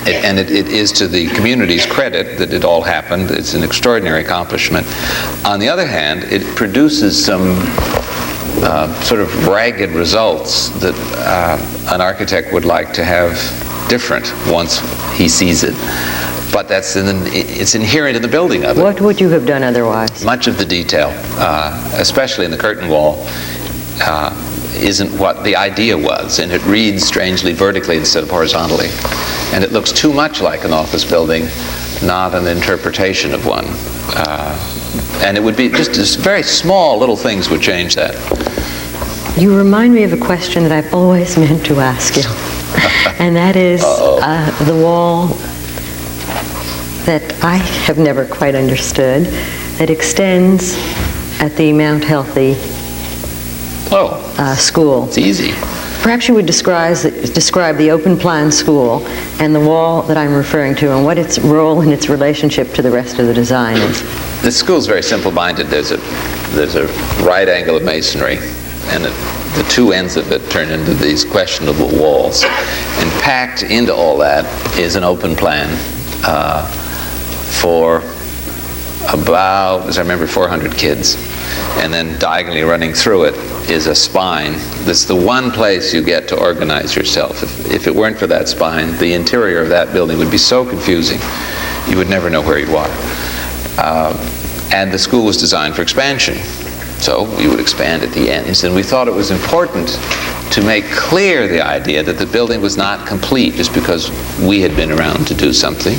And it is to the community's credit that it all happened. It's an extraordinary accomplishment. On the other hand, it produces some sort of ragged results that an architect would like to have different once he sees it. But it's inherent in the building of it. What would you have done otherwise? Much of the detail, especially in the curtain wall, isn't what the idea was, and it reads strangely vertically instead of horizontally. And it looks too much like an office building, not an interpretation of one. And it would be just very small little things would change that. You remind me of a question that I've always meant to ask you, and that is the wall that I have never quite understood, that extends at the Mount Healthy school. It's easy. Perhaps you would describe the open plan school and the wall that I'm referring to, and what its role and its relationship to the rest of the design is. The school's very simple-minded. There's a right angle of masonry, and the two ends of it turn into these questionable walls. And packed into all that is an open plan for about, as I remember, 400 kids. And then diagonally running through it is a spine. That's the one place you get to organize yourself. If it weren't for that spine, the interior of that building would be so confusing, you would never know where you are. And the school was designed for expansion. So you would expand at the ends, and we thought it was important to make clear the idea that the building was not complete just because we had been around to do something.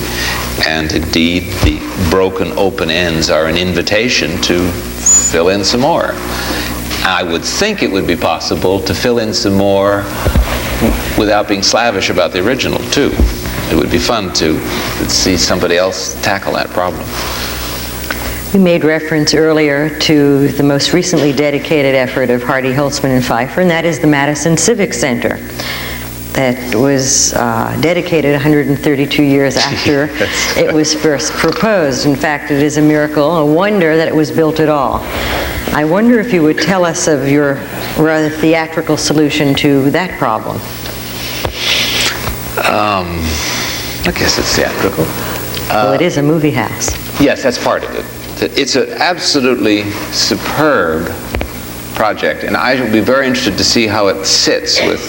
And indeed, the broken open ends are an invitation to fill in some more. I would think it would be possible to fill in some more without being slavish about the original, too. It would be fun to see somebody else tackle that problem. We made reference earlier to the most recently dedicated effort of Hardy, Holtzman, and Pfeiffer, and that is the Madison Civic Center that was dedicated 132 years after it was first proposed. In fact, it is a miracle, a wonder that it was built at all. I wonder if you would tell us of your rather theatrical solution to that problem. I guess it's theatrical. Well, it is a movie house. Yes, that's part of it. It's an absolutely superb project, and I will be very interested to see how it sits with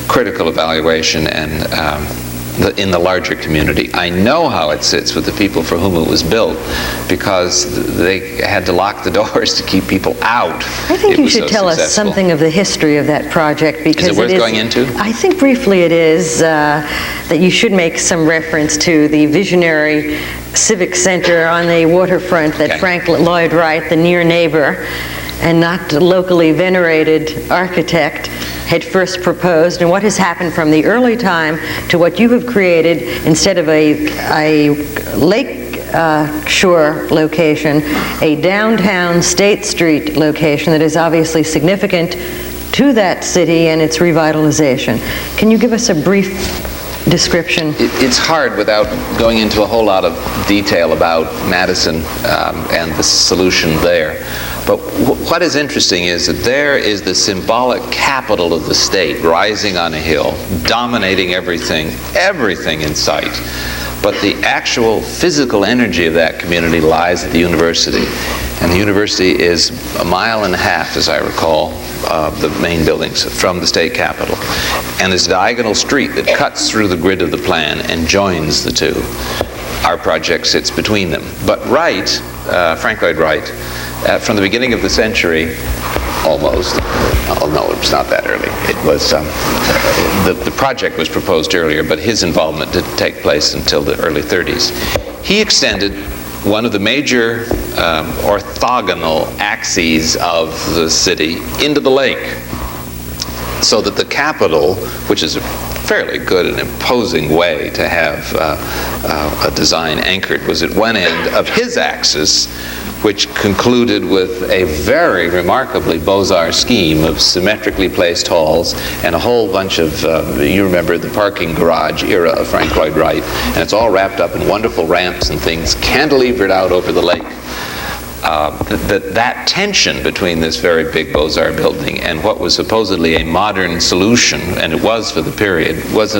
critical evaluation and in the larger community. I know how it sits with the people for whom it was built, because they had to lock the doors to keep people out. I think you should tell us something of the history of that project, because is it worth going into? I think briefly it is, that you should make some reference to the visionary Civic Center on the waterfront that Frank Lloyd Wright, the near neighbor and not locally venerated architect, had first proposed, and what has happened from the early time to what you have created. Instead of a lake shore location, a downtown State Street location that is obviously significant to that city and its revitalization. Can you give us a brief description? It's hard without going into a whole lot of detail about Madison and the solution there. But what is interesting is that there is the symbolic capital of the state rising on a hill, dominating everything in sight. But the actual physical energy of that community lies at the university. And the university is a mile and a half, as I recall, the main buildings from the state capitol. And there's a diagonal street that cuts through the grid of the plan and joins the two. Our project sits between them. But Wright, Frank Lloyd Wright, from the beginning of the century, almost, oh no, it was not that early. It was, the project was proposed earlier, but his involvement didn't take place until the early 30s. He extended one of the major orthogonal axes of the city into the lake, so that the Capitol, which is a fairly good and imposing way to have a design anchored, was at one end of his axis, which concluded with a very remarkably Beaux-Arts scheme of symmetrically placed halls and a whole bunch of, you remember the parking garage era of Frank Lloyd Wright, and it's all wrapped up in wonderful ramps and things cantilevered out over the lake. That tension between this very big Beaux-Arts building and what was supposedly a modern solution, and it was for the period, was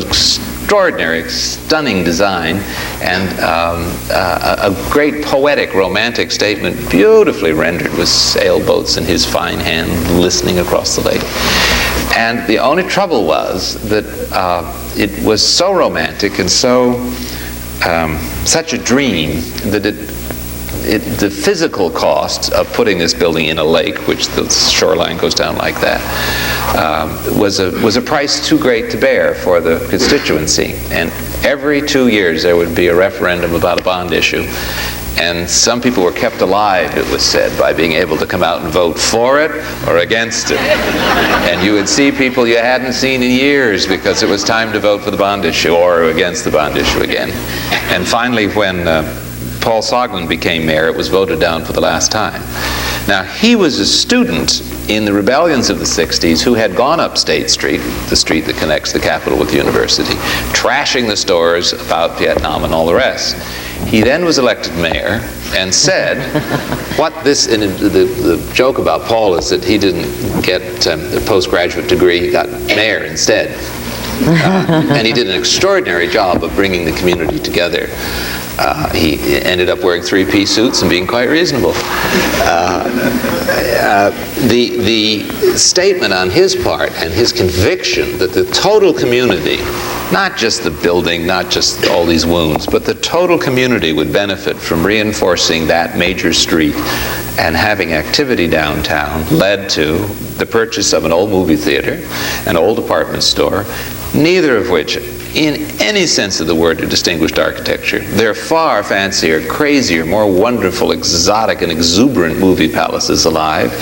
extraordinary, stunning design, and a great poetic, romantic statement, beautifully rendered with sailboats in his fine hand listening across the lake. And the only trouble was that it was so romantic and so such a dream that the physical cost of putting this building in a lake, which the shoreline goes down like that, was a price too great to bear for the constituency. And every 2 years there would be a referendum about a bond issue. And some people were kept alive, it was said, by being able to come out and vote for it or against it. And you would see people you hadn't seen in years because it was time to vote for the bond issue or against the bond issue again. And finally, when Paul Soglin became mayor, it was voted down for the last time. Now, he was a student in the rebellions of the 60s who had gone up State Street, the street that connects the Capitol with the university, trashing the stores about Vietnam and all the rest. He then was elected mayor and said, and the joke about Paul is that he didn't get a postgraduate degree, he got mayor instead. And he did an extraordinary job of bringing the community together. He ended up wearing three-piece suits and being quite reasonable. The statement on his part and his conviction that the total community, not just the building, not just all these wounds, but the total community would benefit from reinforcing that major street and having activity downtown, led to the purchase of an old movie theater, an old department store, neither of which in any sense of the word a distinguished architecture. They're far fancier, crazier, more wonderful, exotic, and exuberant movie palaces alive.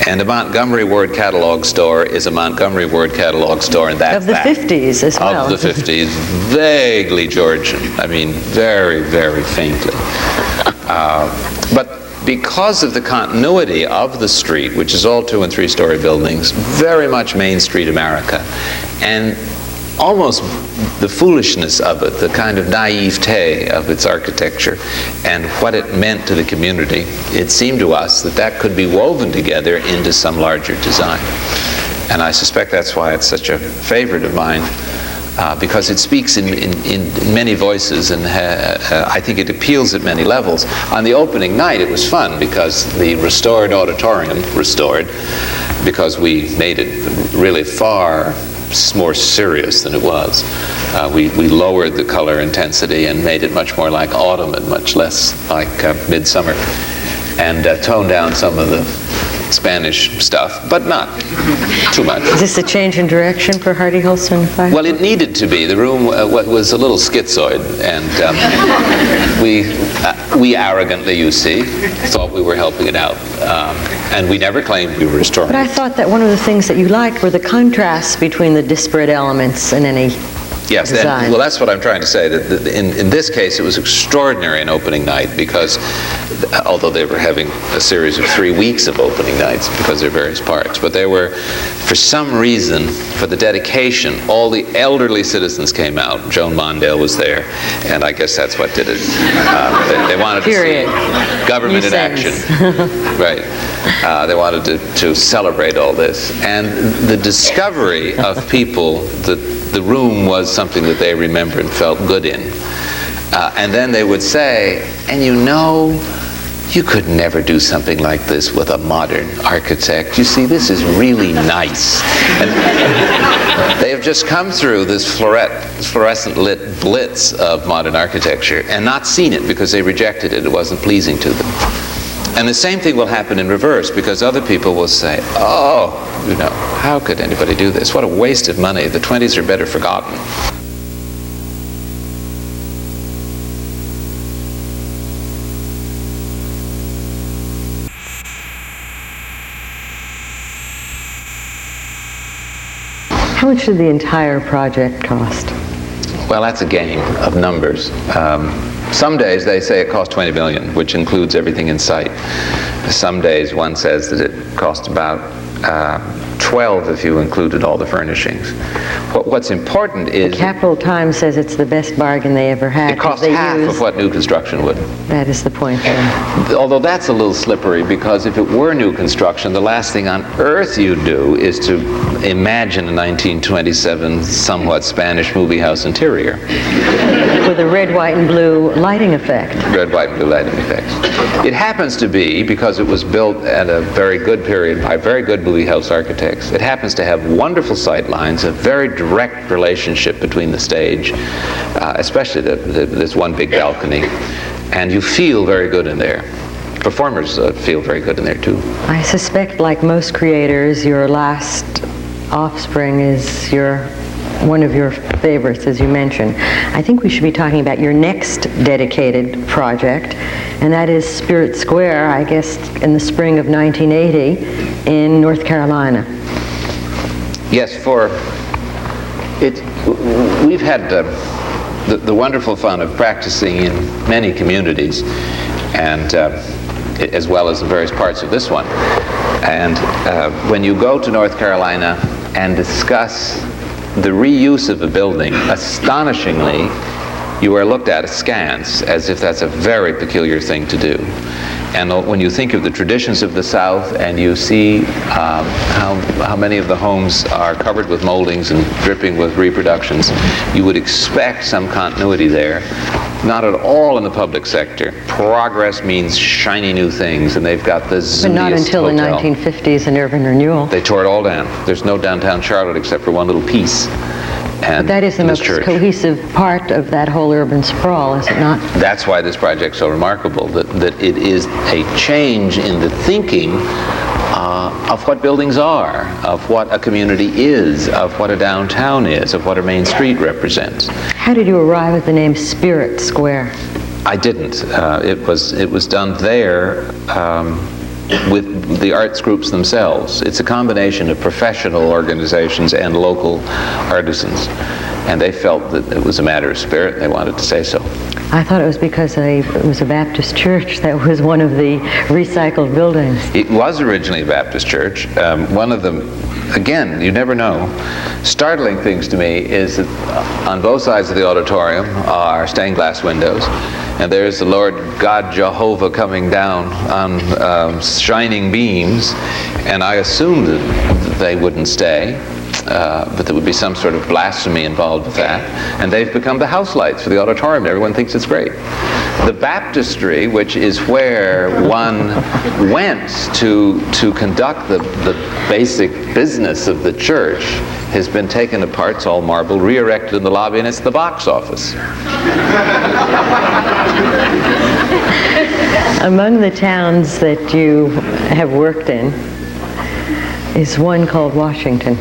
And a Montgomery Ward catalog store is a Montgomery Ward catalog store, and that's of the 50s as well. Of the 50s, vaguely Georgian. I mean, very, very faintly. But because of the continuity of the street, which is all 2- and 3-story buildings, very much Main Street America, and almost the foolishness of it, the kind of naivete of its architecture and what it meant to the community, it seemed to us that that could be woven together into some larger design. And I suspect that's why it's such a favorite of mine, because it speaks in many voices, and I think it appeals at many levels. On the opening night it was fun because the restored auditorium, because we made it really far more serious than it was. We lowered the color intensity and made it much more like autumn and much less like midsummer, and toned down some of the Spanish stuff, but not too much. Is this a change in direction for Hardy Holtzman 5? Well, it needed to be. The room was a little schizoid, and we arrogantly, you see, thought we were helping it out. And we never claimed we were restoring But I thought that one of the things that you liked were the contrasts between the disparate elements in any design. Well, that's what I'm trying to say. That in this case, it was extraordinary in opening night because, although they were having a series of 3 weeks of opening nights because they're various parts, but they were, for some reason, for the dedication, all the elderly citizens came out. Joan Mondale was there, and I guess that's what did it. They wanted to see government in action. Right. They wanted to celebrate all this. And the discovery of people that the room was something that they remembered and felt good in. And then they would say, and you know, you could never do something like this with a modern architect. You see, this is really nice. And they have just come through this fluorescent lit blitz of modern architecture and not seen it because they rejected it. It wasn't pleasing to them. And the same thing will happen in reverse, because other people will say, oh, you know, how could anybody do this? What a waste of money. The 20s are better forgotten. How much did the entire project cost? Well, that's a game of numbers. Some days they say it cost 20 million, which includes everything in sight. Some days one says that it cost about 12 if you included all the furnishings. What's important is... The Capital Times says it's the best bargain they ever had. It costs half of what new construction would. That is the point then. Although that's a little slippery, because if it were new construction, the last thing on earth you'd do is to imagine a 1927 somewhat Spanish movie house interior. With a red, white, and blue lighting effect. Red, white, and blue lighting effects. It happens to be, because it was built at a very good period by very good movie house architects, it happens to have wonderful sight lines, a very direct relationship between the stage, especially this one big balcony, and you feel very good in there. Performers feel very good in there too. I suspect, like most creators, your last offspring is one of your favorites, as you mentioned. I think we should be talking about your next dedicated project, and that is Spirit Square, I guess, in the spring of 1980 in North Carolina. Yes, we've had the wonderful fun of practicing in many communities, and as well as in various parts of this one. And when you go to North Carolina and discuss the reuse of a building, astonishingly, you are looked at askance, as if that's a very peculiar thing to do. And when you think of the traditions of the South and you see how many of the homes are covered with moldings and dripping with reproductions, you would expect some continuity there. Not at all in the public sector. Progress means shiny new things, and they've got the zoomiest But not until hotel. the 1950s and urban renewal. They tore it all down. There's no downtown Charlotte except for one little piece. And But that is the this most church. cohesive part of that whole urban sprawl, is it not? That's why this project's so remarkable, that it is a change in the thinking of what buildings are, of what a community is, of what a downtown is, of what a main street represents. How did you arrive at the name Spirit Square? I didn't. It was done there with the arts groups themselves. It's a combination of professional organizations and local artisans. And they felt that it was a matter of spirit, and they wanted to say so. I thought it was because it was a Baptist church that was one of the recycled buildings. It was originally a Baptist church. One of them, again, you never know. Startling things to me is that on both sides of the auditorium are stained glass windows, and there's the Lord God Jehovah coming down on shining beams, and I assumed that they wouldn't stay. But there would be some sort of blasphemy involved with that. And they've become the house lights for the auditorium. Everyone thinks it's great. The baptistry, which is where one went to conduct the basic business of the church, has been taken apart. It's all marble, re-erected in the lobby, and it's the box office. Among the towns that you have worked in is one called Washington,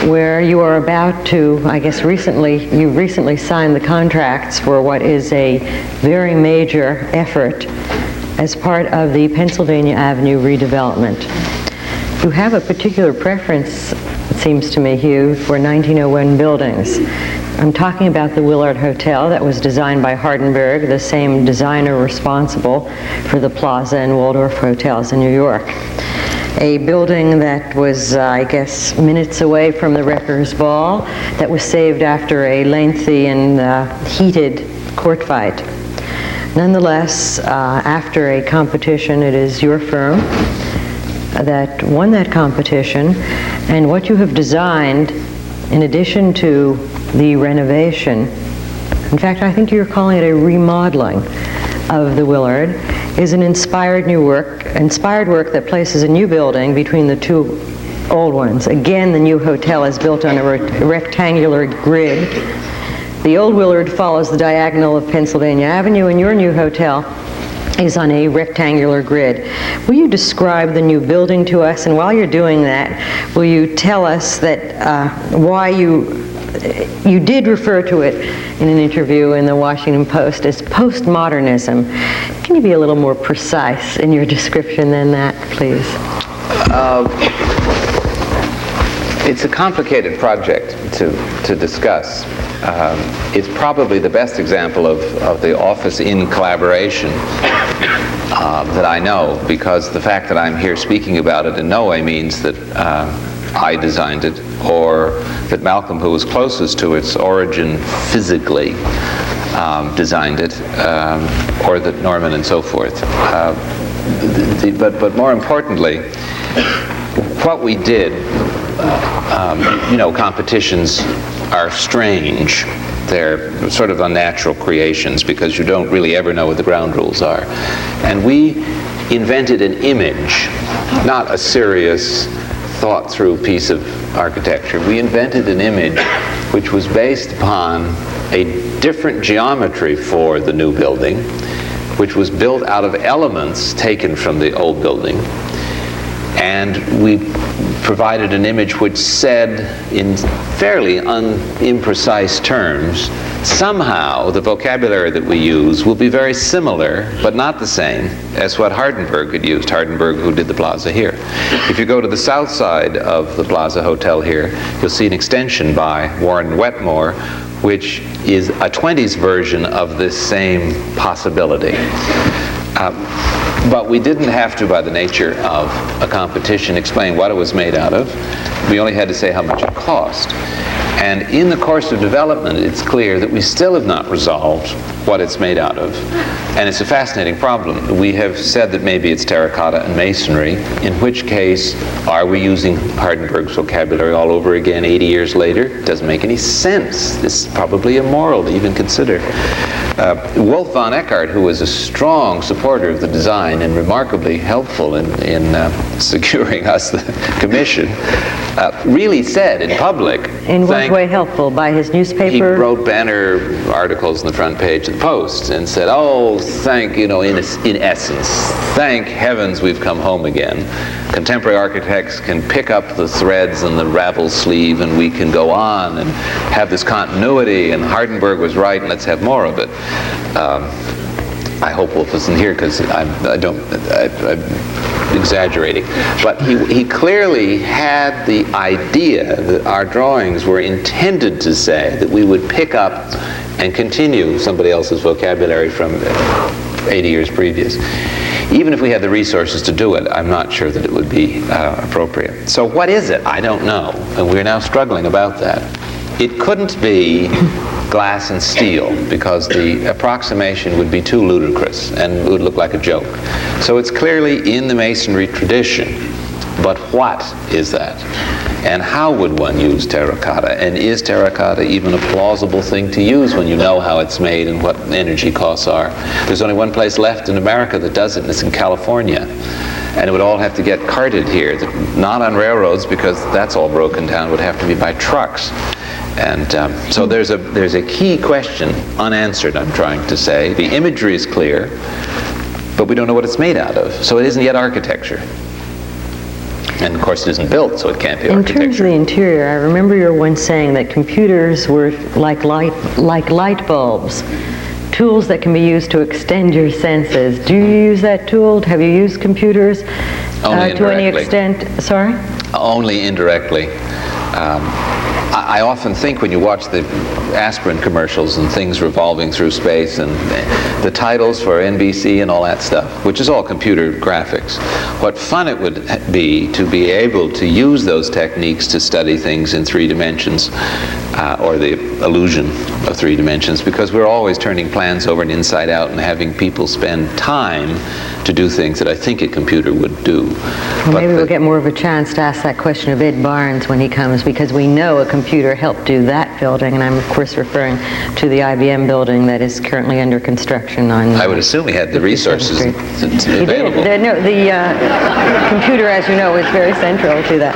where you are about to, I guess you recently signed the contracts for what is a very major effort as part of the Pennsylvania Avenue redevelopment. You have a particular preference, it seems to me, Hugh, for 1901 buildings. I'm talking about the Willard Hotel that was designed by Hardenberg, the same designer responsible for the Plaza and Waldorf hotels in New York. A building that was, I guess, minutes away from the Wreckers' Ball, that was saved after a lengthy and heated court fight. Nonetheless, after a competition, it is your firm that won that competition, and what you have designed, in addition to the renovation, in fact, I think you're calling it a remodeling of the Willard, is an inspired work that places a new building between the two old ones. Again, the new hotel is built on a rectangular grid. The old Willard follows the diagonal of Pennsylvania Avenue, and your new hotel is on a rectangular grid. Will you describe the new building to us? And while you're doing that, will you tell us that why you did refer to it in an interview in the Washington Post as postmodernism. Can you be a little more precise in your description than that, please? It's a complicated project to discuss. It's probably the best example of the office in collaboration that I know, because the fact that I'm here speaking about it in no way means that I designed it, or that Malcolm, who was closest to its origin physically, designed it, or that Norman and so forth. But more importantly, what we did, competitions are strange. They're sort of unnatural creations because you don't really ever know what the ground rules are. And we invented an image, not a serious, thought-through piece of architecture. We invented an image which was based upon a different geometry for the new building, which was built out of elements taken from the old building. And we provided an image which said, in fairly imprecise terms, somehow the vocabulary that we use will be very similar, but not the same, as what Hardenberg had used, Hardenberg who did the plaza here. If you go to the south side of the Plaza Hotel here, you'll see an extension by Warren Wetmore, which is a 20s version of this same possibility. But we didn't have to, by the nature of a competition, explain what it was made out of. We only had to say how much it cost. And in the course of development, it's clear that we still have not resolved what it's made out of. And it's a fascinating problem. We have said that maybe it's terracotta and masonry, in which case, are we using Hardenberg's vocabulary all over again 80 years later? It doesn't make any sense. This is probably immoral to even consider. Wolf von Eckart, who was a strong supporter of the design and remarkably helpful in securing us the commission, really said in public. In what way helpful? By his newspaper? He wrote banner articles on the front page of the Post and said, oh, in essence, thank heavens we've come home again. Contemporary architects can pick up the threads and the ravel sleeve, and we can go on and have this continuity, and Hardenberg was right, and let's have more of it. I hope Wolf isn't here because I'm exaggerating. But he clearly had the idea that our drawings were intended to say that we would pick up and continue somebody else's vocabulary from 80 years previous. Even if we had the resources to do it, I'm not sure that it would be appropriate. So what is it? I don't know. And we're now struggling about that. It couldn't be glass and steel, because the approximation would be too ludicrous and it would look like a joke. So it's clearly in the masonry tradition. But what is that? And how would one use terracotta? And is terracotta even a plausible thing to use when you know how it's made and what energy costs are? There's only one place left in America that does it, and it's in California. And it would all have to get carted here, not on railroads, because that's all broken down. It would have to be by trucks. And so there's a key question unanswered, I'm trying to say. The imagery is clear, but we don't know what it's made out of. So it isn't yet architecture. And of course it isn't built, so it can't be architecture. In terms of the interior, I remember you were once saying that computers were like light bulbs, tools that can be used to extend your senses. Do you use that tool? Have you used computers to any extent? Sorry? Only indirectly. I often think when you watch the aspirin commercials and things revolving through space and the titles for NBC and all that stuff, which is all computer graphics, what fun it would be to be able to use those techniques to study things in 3 dimensions, or the illusion of 3 dimensions, because we're always turning plans over and inside out and having people spend time to do things that I think a computer would do. Well, maybe we'll get more of a chance to ask that question of Ed Barnes when he comes, because we know a computer helped do that building, and I'm of course referring to the IBM building that is currently under construction on I would assume he had the resources available. He did. The computer, as you know, is very central to that.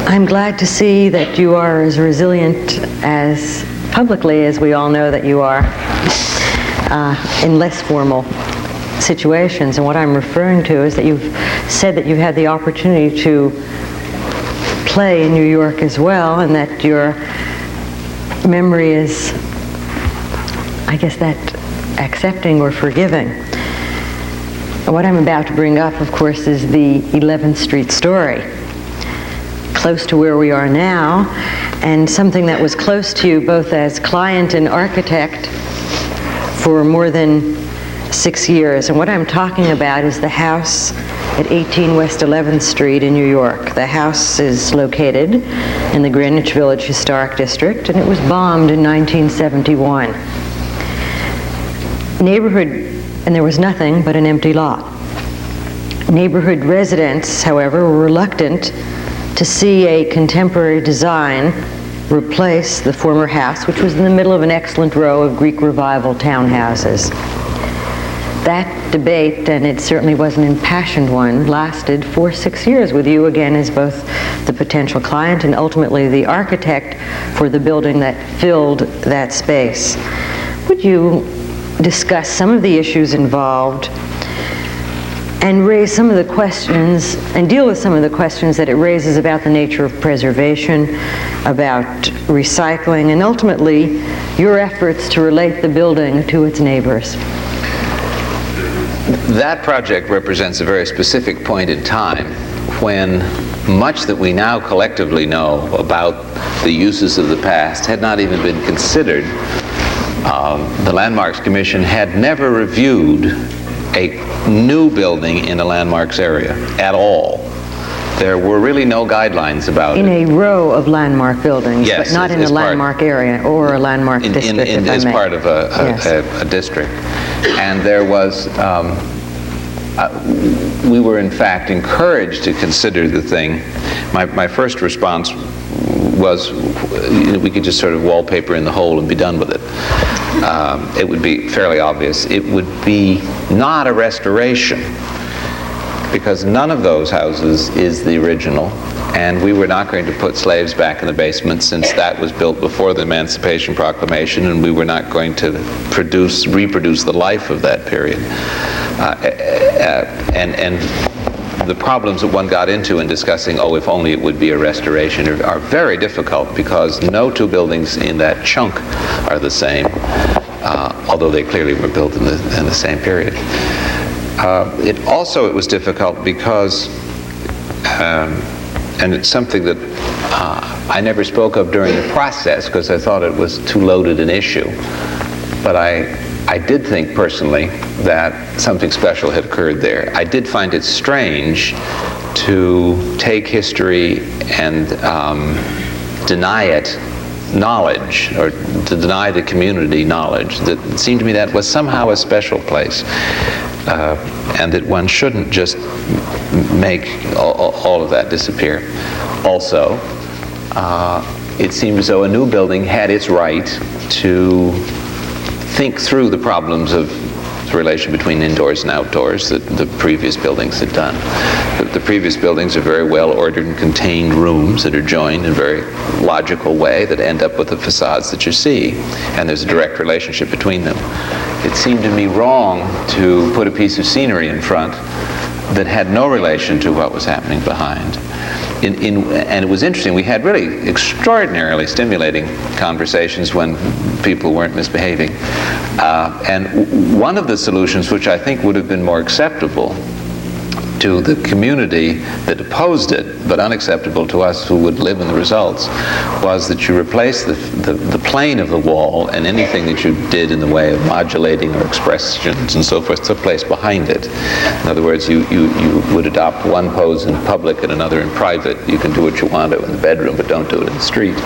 I'm glad to see that you are as resilient as publicly as we all know that you are in less formal situations. And what I'm referring to is that you've said that you've had the opportunity to play in New York as well, and that your memory is, I guess, that accepting or forgiving. What I'm about to bring up, of course, is the 11th Street story, close to where we are now, and something that was close to you both as client and architect for more than 6 years. And what I'm talking about is the house at 18 West 11th Street in New York. The house is located in the Greenwich Village Historic District, and it was bombed in 1971. And there was nothing but an empty lot. Neighborhood residents, however, were reluctant to see a contemporary design replace the former house, which was in the middle of an excellent row of Greek Revival townhouses. That debate, and it certainly was an impassioned one, lasted for 6 years, with you again as both the potential client and ultimately the architect for the building that filled that space. Would you discuss some of the issues involved and raise some of the questions, and deal with some of the questions that it raises about the nature of preservation, about recycling, and ultimately your efforts to relate the building to its neighbors? That project represents a very specific point in time when much that we now collectively know about the uses of the past had not even been considered. The Landmarks Commission had never reviewed a new building in a landmarks area at all. There were really no guidelines about it. In a row of landmark buildings, yes, but not in a landmark area or a landmark district, as part of a district. And there was, we were in fact encouraged to consider the thing. My first response was, we could just sort of wallpaper in the hole and be done with it. It would be fairly obvious. It would be not a restoration, because none of those houses is the original, and we were not going to put slaves back in the basement, since that was built before the Emancipation Proclamation, and we were not going to reproduce the life of that period. And the problems that one got into in discussing, oh, if only it would be a restoration, are very difficult, because no two buildings in that chunk are the same, although they clearly were built in the same period. It was difficult because, and it's something that I never spoke of during the process because I thought it was too loaded an issue, but I did think personally that something special had occurred there. I did find it strange to take history and deny it knowledge, or to deny the community knowledge. That it seemed to me that was somehow a special place, and that one shouldn't just make all of that disappear. Also, it seemed as though a new building had its right to think through the problems of the relation between indoors and outdoors that the previous buildings had done. The previous buildings are very well ordered and contained rooms that are joined in a very logical way that end up with the facades that you see, and there's a direct relationship between them. It seemed to me wrong to put a piece of scenery in front that had no relation to what was happening behind. And it was interesting, we had really extraordinarily stimulating conversations when people weren't misbehaving. And one of the solutions, which I think would have been more acceptable to the community that opposed it, but unacceptable to us who would live in the results, was that you replace the plane of the wall, and anything that you did in the way of modulating or expressions and so forth took place behind it. In other words, you would adopt one pose in public and another in private. You can do what you want to in the bedroom, but don't do it in the street.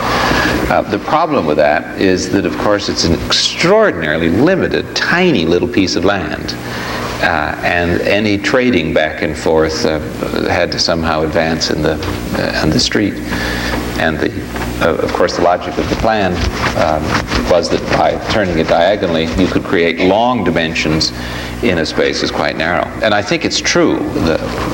The problem with that is that, of course, it's an extraordinarily limited, tiny little piece of land. And any trading back and forth had to somehow advance in the street. And of course, the logic of the plan was that by turning it diagonally, you could create long dimensions in a space that's quite narrow. And I think it's true.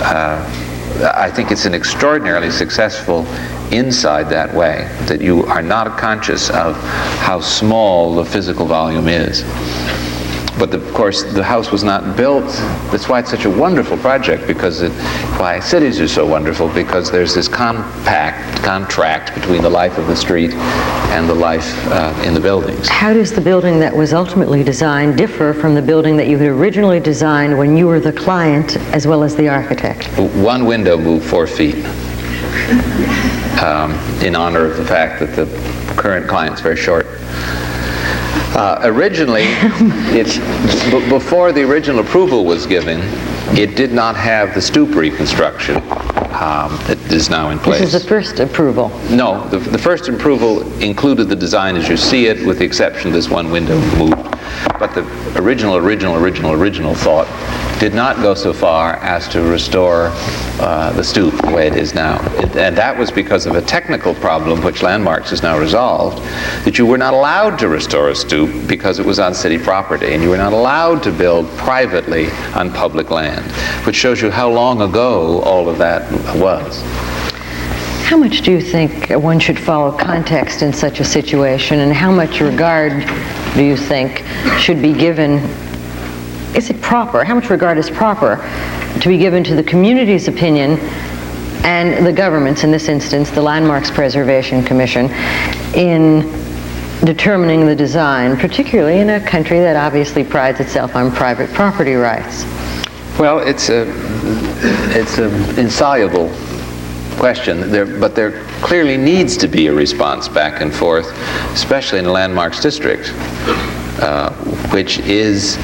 I think it's an extraordinarily successful inside that way, that you are not conscious of how small the physical volume is. But of course, the house was not built. That's why it's such a wonderful project, because why cities are so wonderful, because there's this contract between the life of the street and the life in the buildings. How does the building that was ultimately designed differ from the building that you had originally designed when you were the client as well as the architect? One window moved 4 feet in honor of the fact that the current client's very short. Originally, before the original approval was given, It did not have the stoop reconstruction that is now in place. This is the first approval. No, the first approval included the design as you see it, with the exception of this one window moved. But the original thought did not go so far as to restore the stoop the way it is now. And that was because of a technical problem, which Landmarks has now resolved, that you were not allowed to restore a stoop because it was on city property, and you were not allowed to build privately on public land, which shows you how long ago all of that was. How much do you think one should follow context in such a situation, and how much regard do you think should be given? Is it proper? How much regard is proper to be given to the community's opinion and the government's, in this instance, the Landmarks Preservation Commission, in determining the design, particularly in a country that obviously prides itself on private property rights? Well, it's an insoluble question, but there clearly needs to be a response back and forth, especially in the Landmarks District, which is,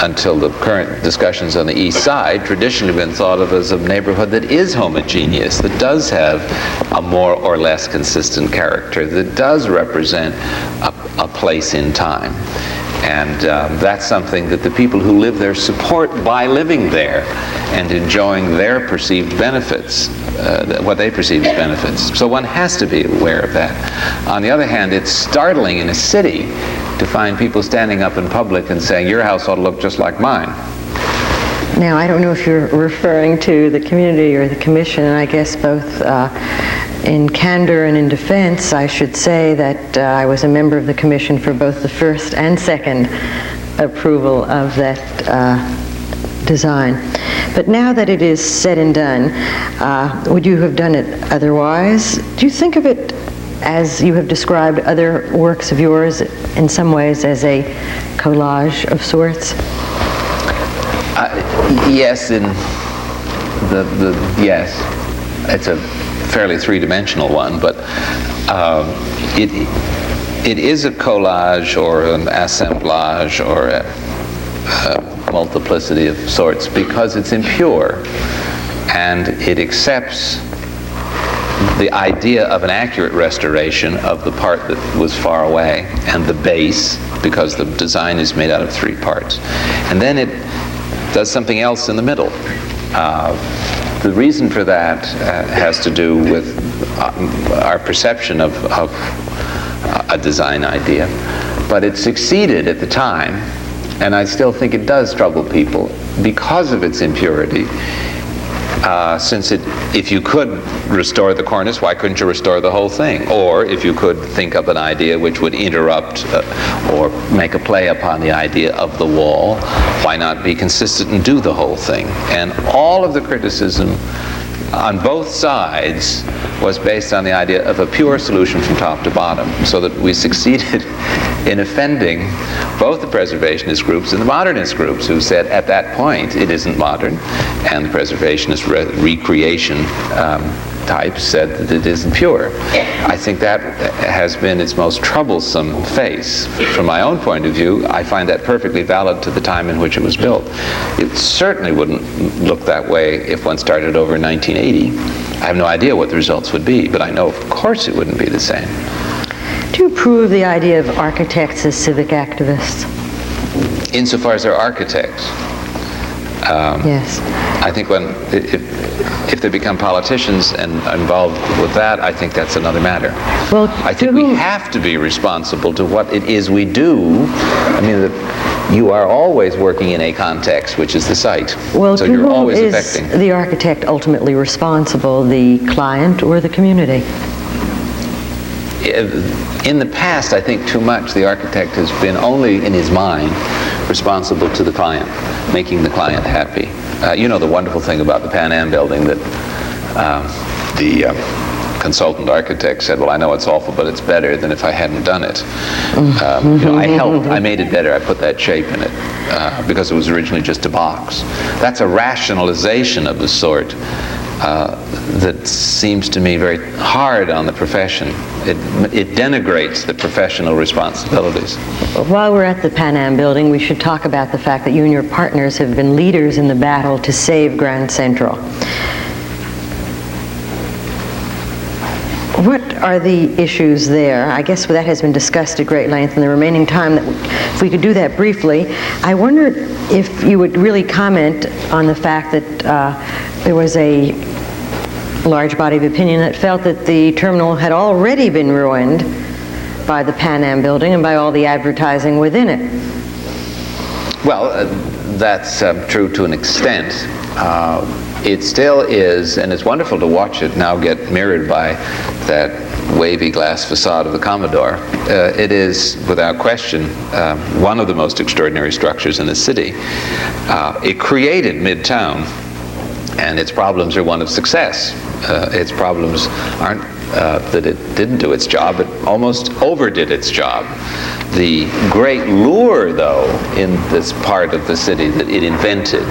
until the current discussions on the east side, traditionally been thought of as a neighborhood that is homogeneous, that does have a more or less consistent character, that does represent a place in time. And that's something that the people who live there support by living there and enjoying their perceived benefits, what they perceive as benefits. So one has to be aware of that. On the other hand, it's startling in a city to find people standing up in public and saying, your house ought to look just like mine. Now, I don't know if you're referring to the community or the commission, and I guess both in candor and in defense, I should say that I was a member of the commission for both the first and second approval of that design. But now that it is said and done, would you have done it otherwise? Do you think of it, as you have described other works of yours, in some ways as a collage of sorts? Yes, yes. It's a fairly three-dimensional one, but it is a collage or an assemblage or a multiplicity of sorts because it's impure and it accepts the idea of an accurate restoration of the part that was far away and the base, because the design is made out of three parts, and then it does something else in the middle. The reason for that has to do with our perception of a design idea. But it succeeded at the time, and I still think it does trouble people because of its impurity. Since if you could restore the cornice, why couldn't you restore the whole thing? Or if you could think of an idea which would interrupt or make a play upon the idea of the wall, why not be consistent and do the whole thing? And all of the criticism on both sides was based on the idea of a pure solution from top to bottom, so that we succeeded in offending both the preservationist groups and the modernist groups, who said at that point it isn't modern, and the preservationist recreation types said that it isn't pure. I think that has been its most troublesome phase. From my own point of view, I find that perfectly valid to the time in which it was built. It certainly wouldn't look that way if one started over in 1980. I have no idea what the results would be, but I know of course it wouldn't be the same. Do you approve the idea of architects as civic activists? Insofar as they're architects, yes. I think if they become politicians and involved with that, I think that's another matter. Well, I think we have to be responsible to what it is we do. I mean, you are always working in a context, which is the site. Well, so to you're whom always is affecting. The architect ultimately responsible, the client or the community? In the past, I think too much the architect has been only in his mind responsible to the client, making the client happy. You know the wonderful thing about the Pan Am building, that the consultant architect said, well, I know it's awful, but it's better than if I hadn't done it. You know, I helped, I made it better, I put that shape in it, because it was originally just a box. That's a rationalization of the sort that seems to me very hard on the profession. It denigrates the professional responsibilities. While we're at the Pan Am building, we should talk about the fact that you and your partners have been leaders in the battle to save Grand Central. What are the issues there? I guess that has been discussed at great length in the remaining time. If we could do that briefly, I wonder if you would really comment on the fact that there was a large body of opinion that felt that the terminal had already been ruined by the Pan Am building and by all the advertising within it. Well, that's true to an extent. It still is, and it's wonderful to watch it now get mirrored by that wavy glass facade of the Commodore. It is, without question, one of the most extraordinary structures in the city. It created Midtown, and its problems are one of success. Its problems aren't that it didn't do its job, it almost overdid its job. The great lure, though, in this part of the city that it invented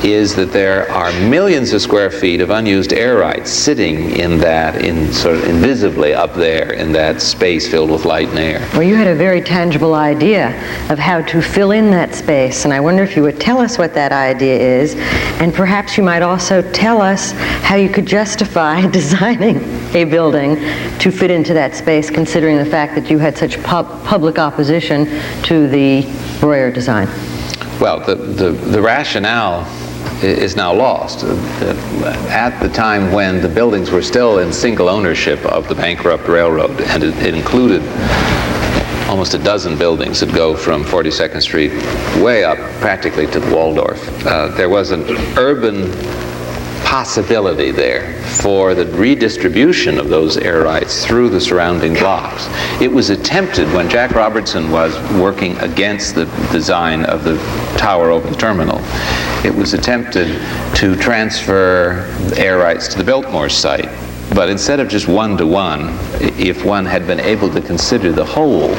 is that there are millions of square feet of unused air rights sitting in that, sort of invisibly up there in that space filled with light and air. Well, you had a very tangible idea of how to fill in that space, and I wonder if you would tell us what that idea is, and perhaps you might also tell us how you could justify designing a building to fit into that space, considering the fact that you had such public opposition to the Breuer design. Well, the rationale is now lost. At the time when the buildings were still in single ownership of the bankrupt railroad, and it included almost a dozen buildings that go from 42nd Street way up practically to the Waldorf, there was an urban possibility there for the redistribution of those air rights through the surrounding blocks. It was attempted when Jack Robertson was working against the design of the tower over the terminal. It was attempted to transfer air rights to the Biltmore site. But instead of just one-to-one, if one had been able to consider the whole,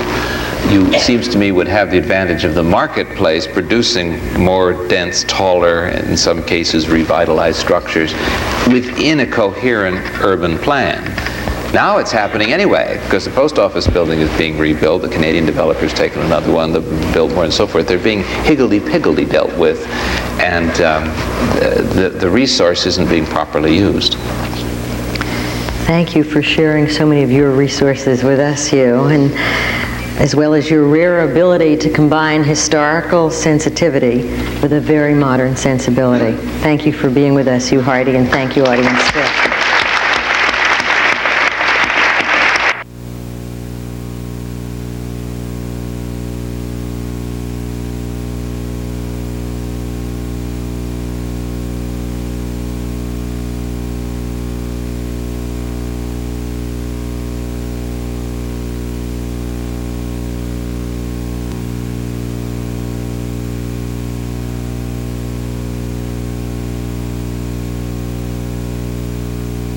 you, seems to me, would have the advantage of the marketplace producing more dense, taller, in some cases revitalized structures within a coherent urban plan. Now it's happening anyway, because the post office building is being rebuilt, the Canadian developer's taken another one, the Biltmore and so forth. They're being higgledy-piggledy dealt with, and the resource isn't being properly used. Thank you for sharing so many of your resources with us, Hugh, and as well as your rare ability to combine historical sensitivity with a very modern sensibility. Thank you for being with us, Hugh Hardy, and thank you, audience.